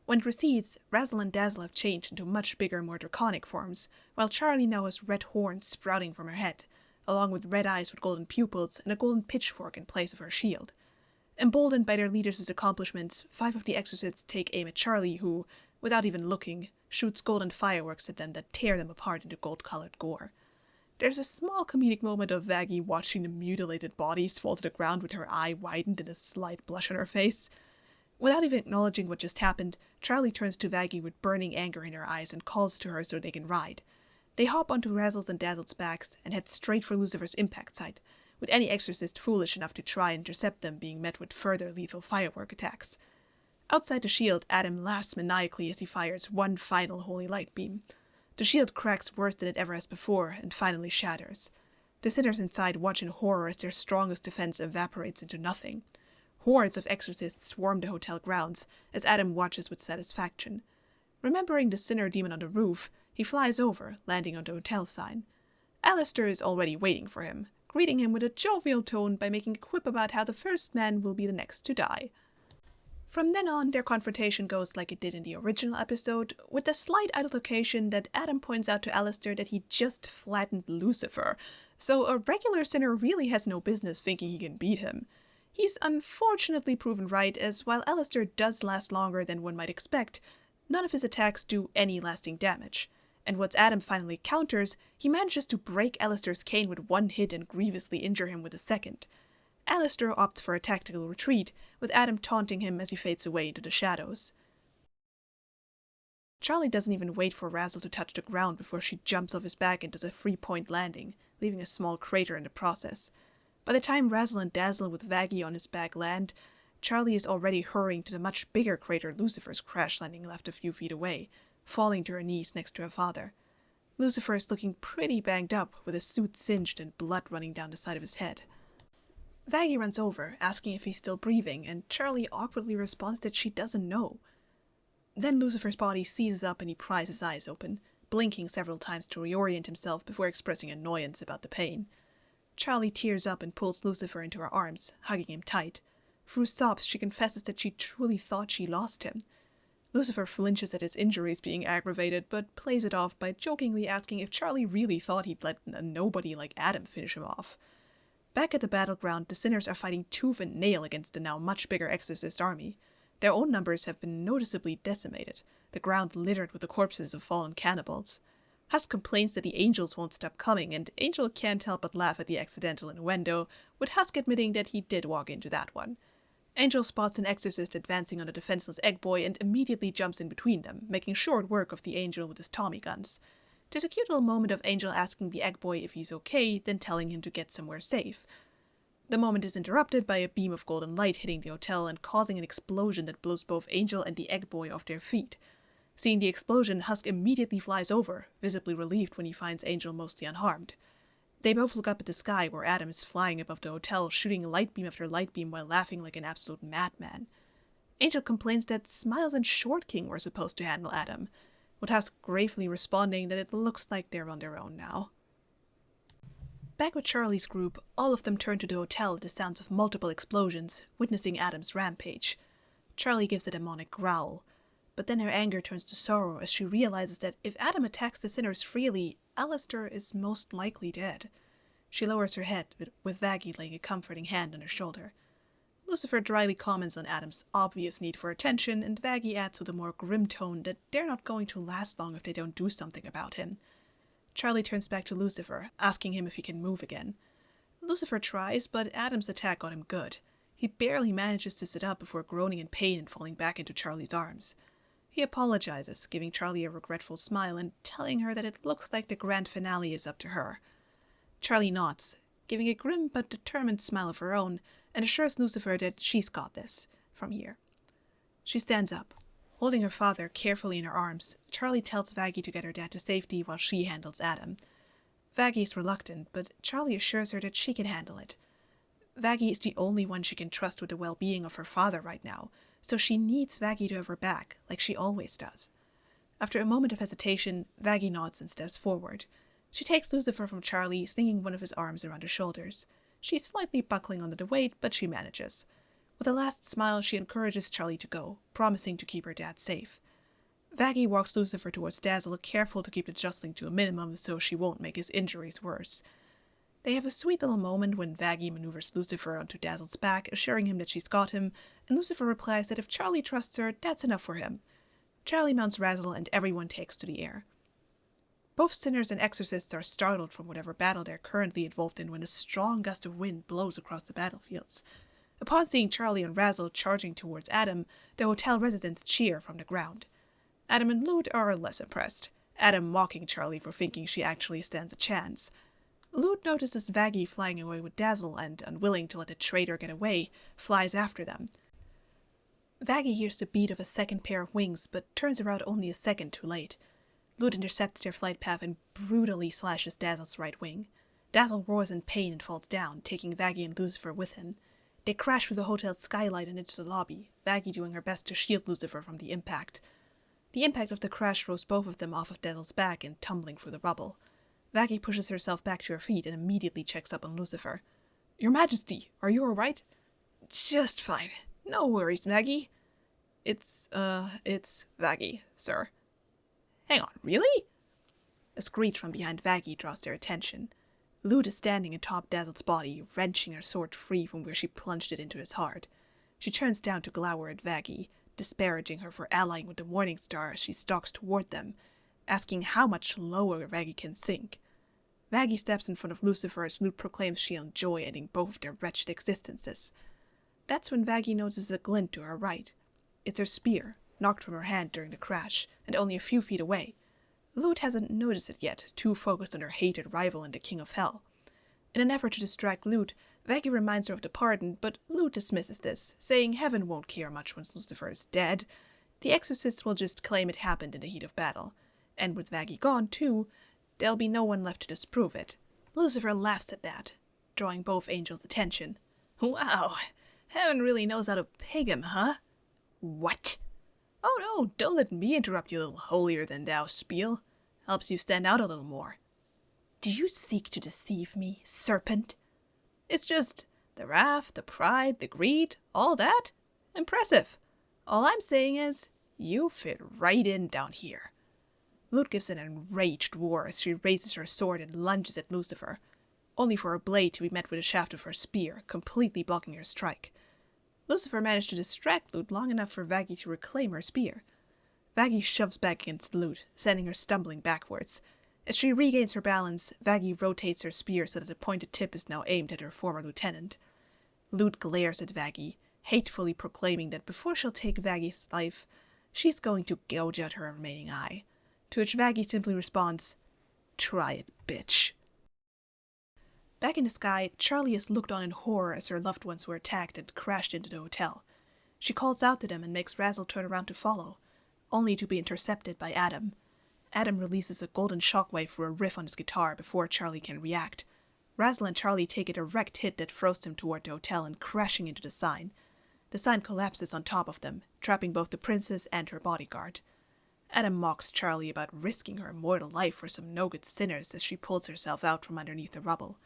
When it recedes, Razzle and Dazzle have changed into much bigger, more draconic forms, while Charlie now has red horns sprouting from her head, along with red eyes with golden pupils and a golden pitchfork in place of her shield. Emboldened by their leaders' accomplishments, 5 of the exorcists take aim at Charlie, who, without even looking, shoots golden fireworks at them that tear them apart into gold-colored gore. There's a small comedic moment of Vaggie watching the mutilated bodies fall to the ground with her eye widened and a slight blush on her face. Without even acknowledging what just happened, Charlie turns to Vaggie with burning anger in her eyes and calls to her so they can ride. They hop onto Razzle's and Dazzle's backs and head straight for Lucifer's impact site, with any exorcist foolish enough to try and intercept them being met with further lethal firework attacks. Outside the shield, Adam laughs maniacally as he fires one final holy light beam. The shield cracks worse than it ever has before, and finally shatters. The sinners inside watch in horror as their strongest defense evaporates into nothing. Hordes of exorcists swarm the hotel grounds, as Adam watches with satisfaction. Remembering the sinner demon on the roof, he flies over, landing on the hotel sign. Alistair is already waiting for him, greeting him with a jovial tone by making a quip about how the first man will be the next to die. From then on, their confrontation goes like it did in the original episode, with the slight adulteration that Adam points out to Alistair that he just flattened Lucifer, so a regular sinner really has no business thinking he can beat him. He's unfortunately proven right, as while Alistair does last longer than one might expect, none of his attacks do any lasting damage. And once Adam finally counters, he manages to break Alistair's cane with one hit and grievously injure him with a second. Alistair opts for a tactical retreat, with Adam taunting him as he fades away into the shadows. Charlie doesn't even wait for Razzle to touch the ground before she jumps off his back and does a 3-point landing, leaving a small crater in the process. By the time Razzle and Dazzle with Vaggie on his back land, Charlie is already hurrying to the much bigger crater Lucifer's crash landing left a few feet away, falling to her knees next to her father. Lucifer is looking pretty banged up, with his suit singed and blood running down the side of his head. Vaggie runs over, asking if he's still breathing, and Charlie awkwardly responds that she doesn't know. Then Lucifer's body seizes up and he pries his eyes open, blinking several times to reorient himself before expressing annoyance about the pain. Charlie tears up and pulls Lucifer into her arms, hugging him tight. Through sobs, she confesses that she truly thought she lost him. Lucifer flinches at his injuries being aggravated, but plays it off by jokingly asking if Charlie really thought he'd let a nobody like Adam finish him off. Back at the battleground, the sinners are fighting tooth and nail against the now much bigger exorcist army. Their own numbers have been noticeably decimated, the ground littered with the corpses of fallen cannibals. Husk complains that the angels won't stop coming, and Angel can't help but laugh at the accidental innuendo, with Husk admitting that he did walk into that one. Angel spots an exorcist advancing on a defenseless egg boy and immediately jumps in between them, making short work of the angel with his Tommy guns. There's a cute little moment of Angel asking the egg boy if he's okay, then telling him to get somewhere safe. The moment is interrupted by a beam of golden light hitting the hotel and causing an explosion that blows both Angel and the egg boy off their feet. Seeing the explosion, Husk immediately flies over, visibly relieved when he finds Angel mostly unharmed. They both look up at the sky where Adam is flying above the hotel, shooting light beam after light beam while laughing like an absolute madman. Angel complains that Smiles and Short King were supposed to handle Adam, with Husk gravely responding that it looks like they're on their own now. Back with Charlie's group, all of them turn to the hotel at the sounds of multiple explosions, witnessing Adam's rampage. Charlie gives a demonic growl, but then her anger turns to sorrow as she realizes that if Adam attacks the sinners freely, Alistair is most likely dead. She lowers her head, with Vaggie laying a comforting hand on her shoulder. Lucifer dryly comments on Adam's obvious need for attention, and Vaggie adds with a more grim tone that they're not going to last long if they don't do something about him. Charlie turns back to Lucifer, asking him if he can move again. Lucifer tries, but Adam's attack got him good. He barely manages to sit up before groaning in pain and falling back into Charlie's arms. He apologizes, giving Charlie a regretful smile and telling her that it looks like the grand finale is up to her. Charlie nods, giving a grim but determined smile of her own, and assures Lucifer that she's got this, from here. She stands up. Holding her father carefully in her arms, Charlie tells Vaggie to get her dad to safety while she handles Adam. Vaggie is reluctant, but Charlie assures her that she can handle it. Vaggie is the only one she can trust with the well-being of her father right now, so she needs Vaggie to have her back, like she always does. After a moment of hesitation, Vaggie nods and steps forward. She takes Lucifer from Charlie, slinging one of his arms around her shoulders. She's slightly buckling under the weight, but she manages. With a last smile, she encourages Charlie to go, promising to keep her dad safe. Vaggie walks Lucifer towards Dazzle, careful to keep the jostling to a minimum so she won't make his injuries worse. They have a sweet little moment when Vaggie maneuvers Lucifer onto Dazzle's back, assuring him that she's got him, and Lucifer replies that if Charlie trusts her, that's enough for him. Charlie mounts Razzle and everyone takes to the air. Both sinners and exorcists are startled from whatever battle they're currently involved in when a strong gust of wind blows across the battlefields. Upon seeing Charlie and Razzle charging towards Adam, the hotel residents cheer from the ground. Adam and Lute are less impressed, Adam mocking Charlie for thinking she actually stands a chance. Lute notices Vaggie flying away with Dazzle and, unwilling to let the traitor get away, flies after them. Vaggie hears the beat of a second pair of wings, but turns around only a second too late. Lute intercepts their flight path and brutally slashes Dazzle's right wing. Dazzle roars in pain and falls down, taking Vaggie and Lucifer with him. They crash through the hotel's skylight and into the lobby, Vaggie doing her best to shield Lucifer from the impact. The impact of the crash throws both of them off of Dazzle's back and tumbling through the rubble. Vaggie pushes herself back to her feet and immediately checks up on Lucifer. "Your Majesty, are you alright?" "Just fine. No worries, Maggie." It's Vaggie, sir." "Hang on, really?" A screech from behind Vaggie draws their attention. Lute is standing atop Dazzle's body, wrenching her sword free from where she plunged it into his heart. She turns down to glower at Vaggie, disparaging her for allying with the Morning Star as she stalks toward them, asking how much lower Vaggie can sink. Vaggie steps in front of Lucifer as Lute proclaims she'll enjoy ending both of their wretched existences. That's when Vaggie notices a glint to her right. It's her spear, knocked from her hand during the crash, and only a few feet away. Lute hasn't noticed it yet, too focused on her hated rival and the King of Hell. In an effort to distract Lute, Vaggie reminds her of the pardon, but Lute dismisses this, saying heaven won't care much once Lucifer is dead. The exorcists will just claim it happened in the heat of battle. And with Vaggie gone, too, there'll be no one left to disprove it. Lucifer laughs at that, drawing both angels' attention. "Wow, heaven really knows how to pig him, huh?" "What?" "Oh no, don't let me interrupt your little holier-than-thou spiel. Helps you stand out a little more." "Do you seek to deceive me, serpent?" "It's just the wrath, the pride, the greed, all that. Impressive. All I'm saying is, you fit right in down here." Lute gives an enraged roar as she raises her sword and lunges at Lucifer, only for her blade to be met with a shaft of her spear, completely blocking her strike. Lucifer managed to distract Lute long enough for Vaggie to reclaim her spear. Vaggie shoves back against Lute, sending her stumbling backwards. As she regains her balance, Vaggie rotates her spear so that the pointed tip is now aimed at her former lieutenant. Lute glares at Vaggie, hatefully proclaiming that before she'll take Vaggie's life, she's going to gouge out her remaining eye. To which Vaggie simply responds, "Try it, bitch." Back in the sky, Charlie has looked on in horror as her loved ones were attacked and crashed into the hotel. She calls out to them and makes Razzle turn around to follow. only to be intercepted by Adam. Adam releases a golden shockwave for a riff on his guitar before Charlie can react. Razzle and Charlie take a direct hit that throws them toward the hotel and crashing into the sign. The sign collapses on top of them, trapping both the princess and her bodyguard. Adam mocks Charlie about risking her immortal life for some no-good sinners as she pulls herself out from underneath the rubble.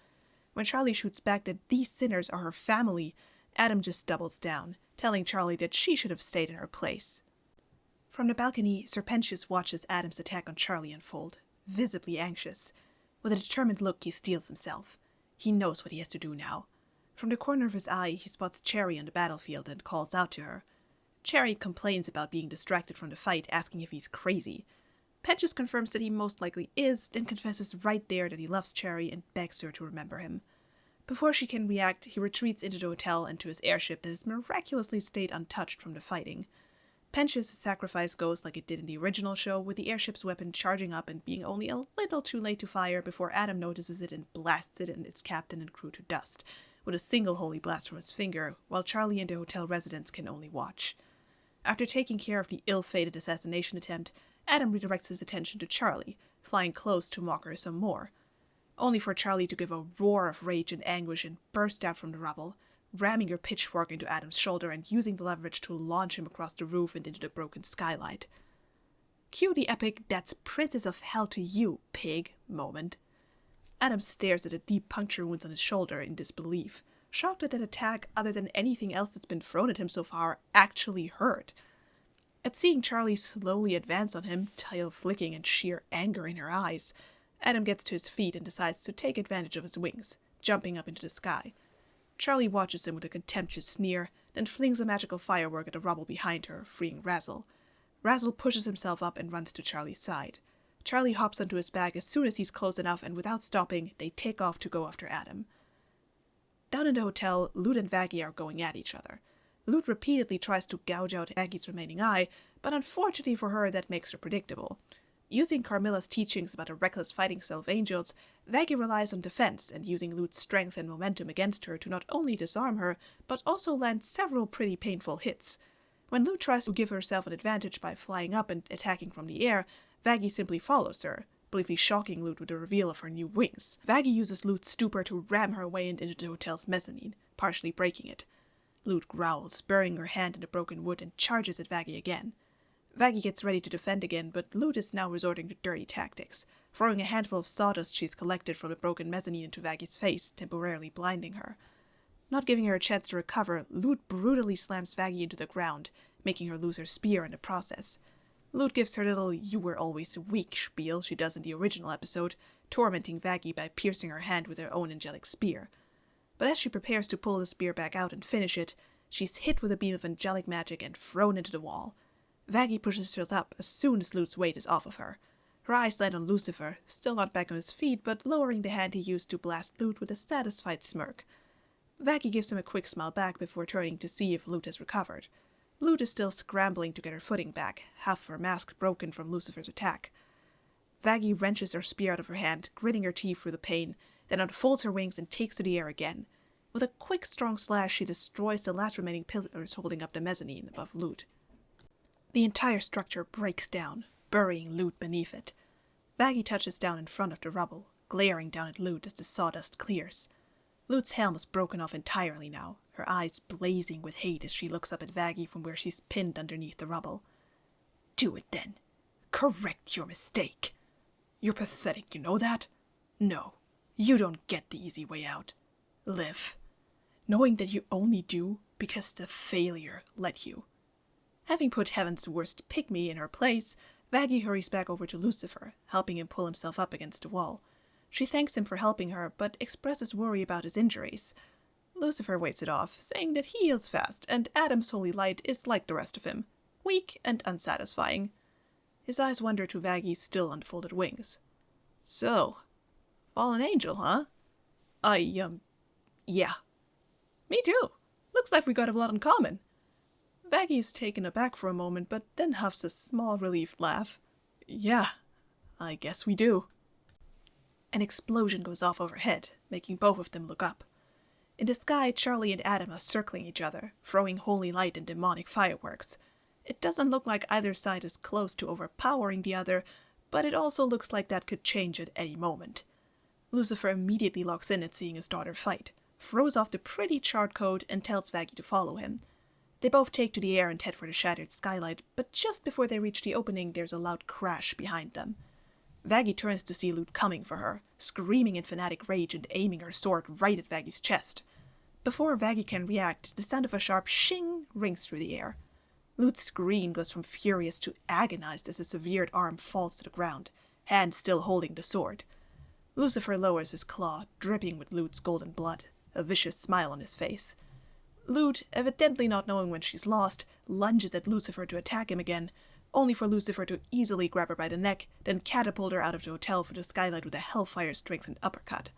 When Charlie shoots back that these sinners are her family, Adam just doubles down, telling Charlie that she should have stayed in her place. From the balcony, Serpentius watches Adam's attack on Charlie unfold, visibly anxious. With a determined look, he steels himself. He knows what he has to do now. From the corner of his eye, he spots Cherry on the battlefield and calls out to her. Cherry complains about being distracted from the fight, asking if he's crazy. Pentius confirms that he most likely is, then confesses right there that he loves Cherry and begs her to remember him. Before she can react, he retreats into the hotel and to his airship that has miraculously stayed untouched from the fighting. Pentius' sacrifice goes like it did in the original show, with the airship's weapon charging up and being only a little too late to fire before Adam notices it and blasts it and its captain and crew to dust, with a single holy blast from his finger, while Charlie and the hotel residents can only watch. After taking care of the ill-fated assassination attempt, Adam redirects his attention to Charlie, flying close to mock her some more, only for Charlie to give a roar of rage and anguish and burst out from the rubble, ramming her pitchfork into Adam's shoulder and using the leverage to launch him across the roof and into the broken skylight. Cue the epic "That's Princess of Hell to you, pig" moment. Adam stares at the deep puncture wounds on his shoulder in disbelief, shocked that attack, other than anything else that's been thrown at him so far, actually hurt. At seeing Charlie slowly advance on him, tail flicking and sheer anger in her eyes, Adam gets to his feet and decides to take advantage of his wings, jumping up into the sky. Charlie watches him with a contemptuous sneer, then flings a magical firework at the rubble behind her, freeing Razzle. Razzle pushes himself up and runs to Charlie's side. Charlie hops onto his back as soon as he's close enough, and without stopping, they take off to go after Adam. Down in the hotel, Lute and Vaggie are going at each other. Lute repeatedly tries to gouge out Vaggie's remaining eye, but unfortunately for her, that makes her predictable. Using Carmilla's teachings about a reckless fighting style of angels, Vaggie relies on defense and using Lute's strength and momentum against her to not only disarm her, but also land several pretty painful hits. When Lute tries to give herself an advantage by flying up and attacking from the air, Vaggie simply follows her, briefly shocking Lute with the reveal of her new wings. Vaggie uses Lute's stupor to ram her way into the hotel's mezzanine, partially breaking it. Lute growls, burying her hand in the broken wood, and charges at Vaggie again. Vaggie gets ready to defend again, but Lute is now resorting to dirty tactics, throwing a handful of sawdust she's collected from the broken mezzanine into Vaggie's face, temporarily blinding her. Not giving her a chance to recover, Lute brutally slams Vaggie into the ground, making her lose her spear in the process. Lute gives her little "you were always weak" spiel she does in the original episode, tormenting Vaggie by piercing her hand with her own angelic spear. But as she prepares to pull the spear back out and finish it, she's hit with a beam of angelic magic and thrown into the wall. Vaggie pushes herself up as soon as Lute's weight is off of her. Her eyes land on Lucifer, still not back on his feet, but lowering the hand he used to blast Lute with a satisfied smirk. Vaggie gives him a quick smile back before turning to see if Lute has recovered. Lute is still scrambling to get her footing back, half of her mask broken from Lucifer's attack. Vaggie wrenches her spear out of her hand, gritting her teeth through the pain, then unfolds her wings and takes to the air again. With a quick, strong slash, she destroys the last remaining pillars holding up the mezzanine above Lute. The entire structure breaks down, burying Lute beneath it. Vaggie touches down in front of the rubble, glaring down at Lute as the sawdust clears. Lute's helm is broken off entirely now, her eyes blazing with hate as she looks up at Vaggie from where she's pinned underneath the rubble. "Do it then. Correct your mistake. You're pathetic, you know that? No, you don't get the easy way out. Live, knowing that you only do because the failure let you." Having put heaven's worst pygmy in her place, Vaggie hurries back over to Lucifer, helping him pull himself up against the wall. She thanks him for helping her, but expresses worry about his injuries. Lucifer waits it off, saying that he heals fast, and Adam's holy light is like the rest of him, weak and unsatisfying. His eyes wander to Vaggie's still unfolded wings. "So, fallen angel, huh? Yeah. Me too. Looks like we got a lot in common." Vaggie is taken aback for a moment, but then huffs a small relieved laugh. "Yeah, I guess we do." An explosion goes off overhead, making both of them look up. In the sky, Charlie and Adam are circling each other, throwing holy light and demonic fireworks. It doesn't look like either side is close to overpowering the other, but it also looks like that could change at any moment. Lucifer immediately locks in at seeing his daughter fight, throws off the pretty chart code, and tells Vaggie to follow him. They both take to the air and head for the shattered skylight, but just before they reach the opening, there's a loud crash behind them. Vaggie turns to see Lute coming for her, screaming in fanatic rage and aiming her sword right at Vaggie's chest. Before Vaggie can react, the sound of a sharp shing rings through the air. Lute's scream goes from furious to agonized as a severed arm falls to the ground, hand still holding the sword. Lucifer lowers his claw, dripping with Lute's golden blood, a vicious smile on his face. Lute, evidently not knowing when she's lost, lunges at Lucifer to attack him again, only for Lucifer to easily grab her by the neck, then catapult her out of the hotel through the skylight with a hellfire-strengthened uppercut.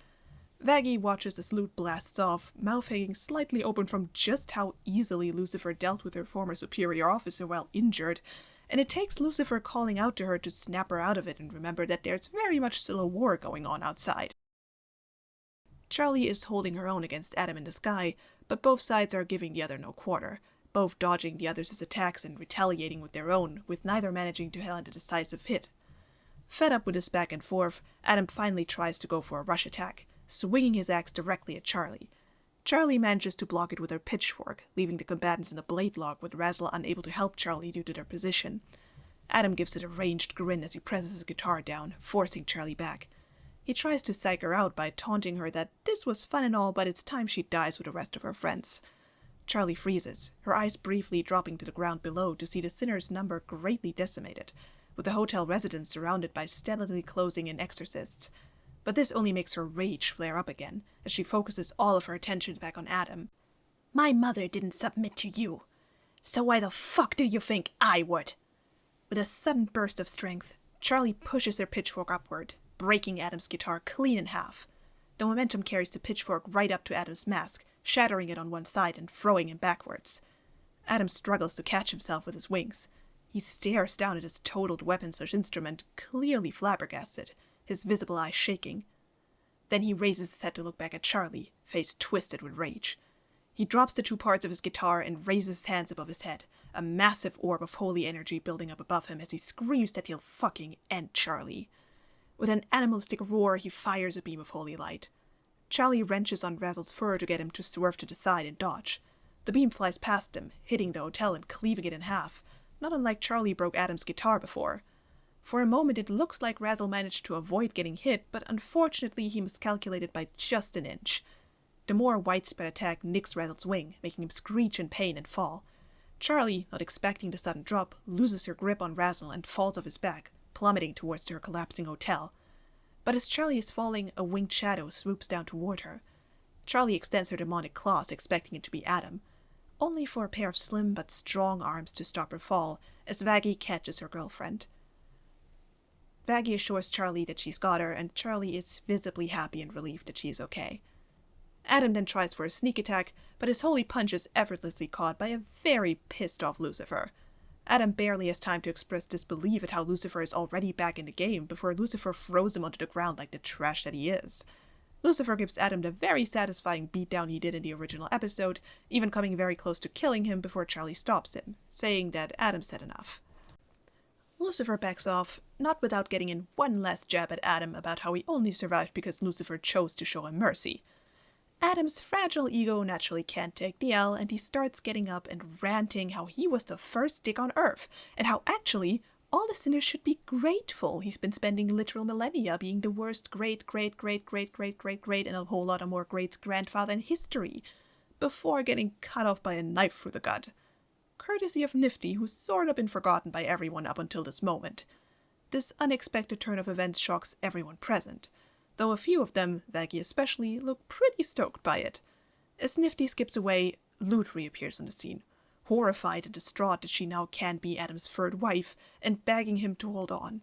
Vaggie watches as Lute blasts off, mouth hanging slightly open from just how easily Lucifer dealt with her former superior officer while injured, and it takes Lucifer calling out to her to snap her out of it and remember that there's very much still a war going on outside. Charlie is holding her own against Adam in the sky, but both sides are giving the other no quarter, both dodging the other's attacks and retaliating with their own, with neither managing to land a decisive hit. Fed up with this back and forth, Adam finally tries to go for a rush attack, swinging his axe directly at Charlie. Charlie manages to block it with her pitchfork, leaving the combatants in a blade lock with Razzle unable to help Charlie due to their position. Adam gives it a ranged grin as he presses his guitar down, forcing Charlie back. He tries to psych her out by taunting her that this was fun and all, but it's time she dies with the rest of her friends. Charlie freezes, her eyes briefly dropping to the ground below to see the sinner's number greatly decimated, with the hotel residents surrounded by steadily closing in exorcists. But this only makes her rage flare up again, as she focuses all of her attention back on Adam. "My mother didn't submit to you, so why the fuck do you think I would?" With a sudden burst of strength, Charlie pushes her pitchfork upward, breaking Adam's guitar clean in half. The momentum carries the pitchfork right up to Adam's mask, shattering it on one side and throwing him backwards. Adam struggles to catch himself with his wings. He stares down at his totaled weapon/instrument, clearly flabbergasted, his visible eyes shaking. Then he raises his head to look back at Charlie, face twisted with rage. He drops the two parts of his guitar and raises his hands above his head, a massive orb of holy energy building up above him as he screams that he'll fucking end Charlie. With an animalistic roar, he fires a beam of holy light. Charlie wrenches on Razzle's fur to get him to swerve to the side and dodge. The beam flies past him, hitting the hotel and cleaving it in half, not unlike Charlie broke Adam's guitar before. For a moment it looks like Razzle managed to avoid getting hit, but unfortunately he miscalculated by just an inch. The more widespread attack nicks Razzle's wing, making him screech in pain and fall. Charlie, not expecting the sudden drop, loses her grip on Razzle and falls off his back, plummeting towards her collapsing hotel. But as Charlie is falling, a winged shadow swoops down toward her. Charlie extends her demonic claws, expecting it to be Adam, only for a pair of slim but strong arms to stop her fall, as Vaggie catches her girlfriend. Vaggie assures Charlie that she's got her, and Charlie is visibly happy and relieved that she is okay. Adam then tries for a sneak attack, but his holy punch is effortlessly caught by a very pissed-off Lucifer. Adam barely has time to express disbelief at how Lucifer is already back in the game before Lucifer throws him onto the ground like the trash that he is. Lucifer gives Adam the very satisfying beatdown he did in the original episode, even coming very close to killing him before Charlie stops him, saying that Adam said enough. Lucifer backs off, not without getting in one last jab at Adam about how he only survived because Lucifer chose to show him mercy. Adam's fragile ego naturally can't take the L, and he starts getting up and ranting how he was the first dick on Earth, and how actually all the sinners should be grateful he's been spending literal millennia being the worst great and a whole lot of more greats grandfather in history, before getting cut off by a knife through the gut. Courtesy of Nifty, who's sort of been forgotten by everyone up until this moment. This unexpected turn of events shocks everyone present, though a few of them, Vaggie especially, look pretty stoked by it. As Nifty skips away, Lute reappears on the scene, horrified and distraught that she now can be Adam's third wife, and begging him to hold on.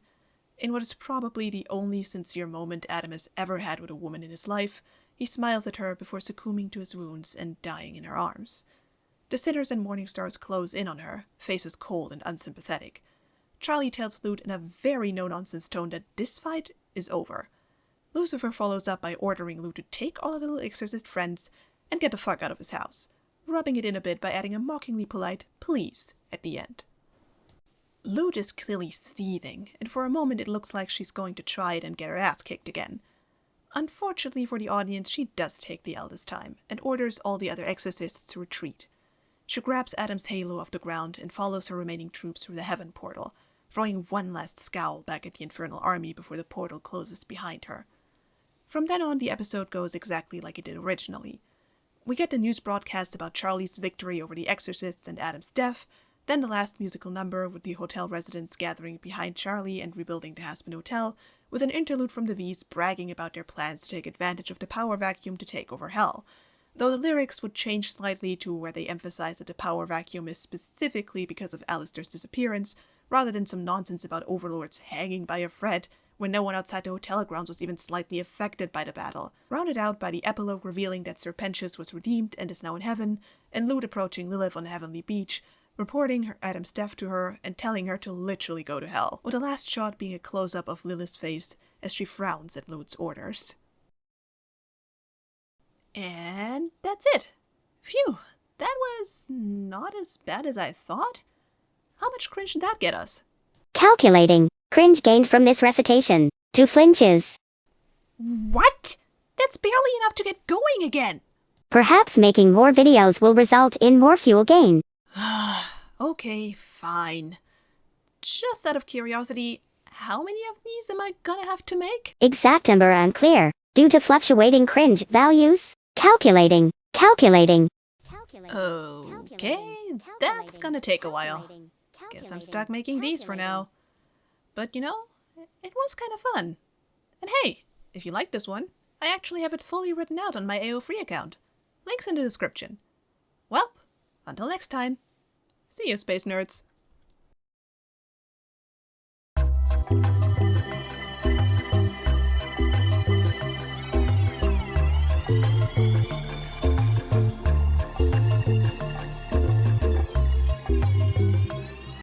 In what is probably the only sincere moment Adam has ever had with a woman in his life, he smiles at her before succumbing to his wounds and dying in her arms. The sinners and morning stars close in on her, faces cold and unsympathetic. Charlie tells Lute in a very no-nonsense tone that this fight is over. Lucifer follows up by ordering Lute to take all the little exorcist friends and get the fuck out of his house, rubbing it in a bit by adding a mockingly polite "please" at the end. Lute is clearly seething, and for a moment it looks like she's going to try it and get her ass kicked again. Unfortunately for the audience, she does take the L this time, and orders all the other exorcists to retreat. She grabs Adam's halo off the ground and follows her remaining troops through the heaven portal, throwing one last scowl back at the infernal army before the portal closes behind her. From then on, the episode goes exactly like it did originally. We get the news broadcast about Charlie's victory over the exorcists and Adam's death, then the last musical number with the hotel residents gathering behind Charlie and rebuilding the Hazbin Hotel, with an interlude from the V's bragging about their plans to take advantage of the power vacuum to take over hell, though the lyrics would change slightly to where they emphasize that the power vacuum is specifically because of Alistair's disappearance, rather than some nonsense about overlords hanging by a thread when no one outside the hotel grounds was even slightly affected by the battle, rounded out by the epilogue revealing that Serpentius was redeemed and is now in heaven, and Lute approaching Lilith on the heavenly beach, reporting Adam's death to her and telling her to literally go to hell, with the last shot being a close-up of Lilith's face as she frowns at Lute's orders. And that's it. Phew, that was not as bad as I thought. How much cringe did that get us? Calculating. Cringe gained from this recitation. 2 flinches. What? That's barely enough to get going again. Perhaps making more videos will result in more fuel gain. Okay, fine. Just out of curiosity, how many of these am I gonna have to make? Exact number unclear. Due to fluctuating cringe values. Calculating. Calculating. Okay, that's gonna take a while. Guess I'm stuck making these for now. But you know, it was kind of fun. And hey, if you like this one, I actually have it fully written out on my AO3 account. Links in the description. Well, until next time. See you, space nerds.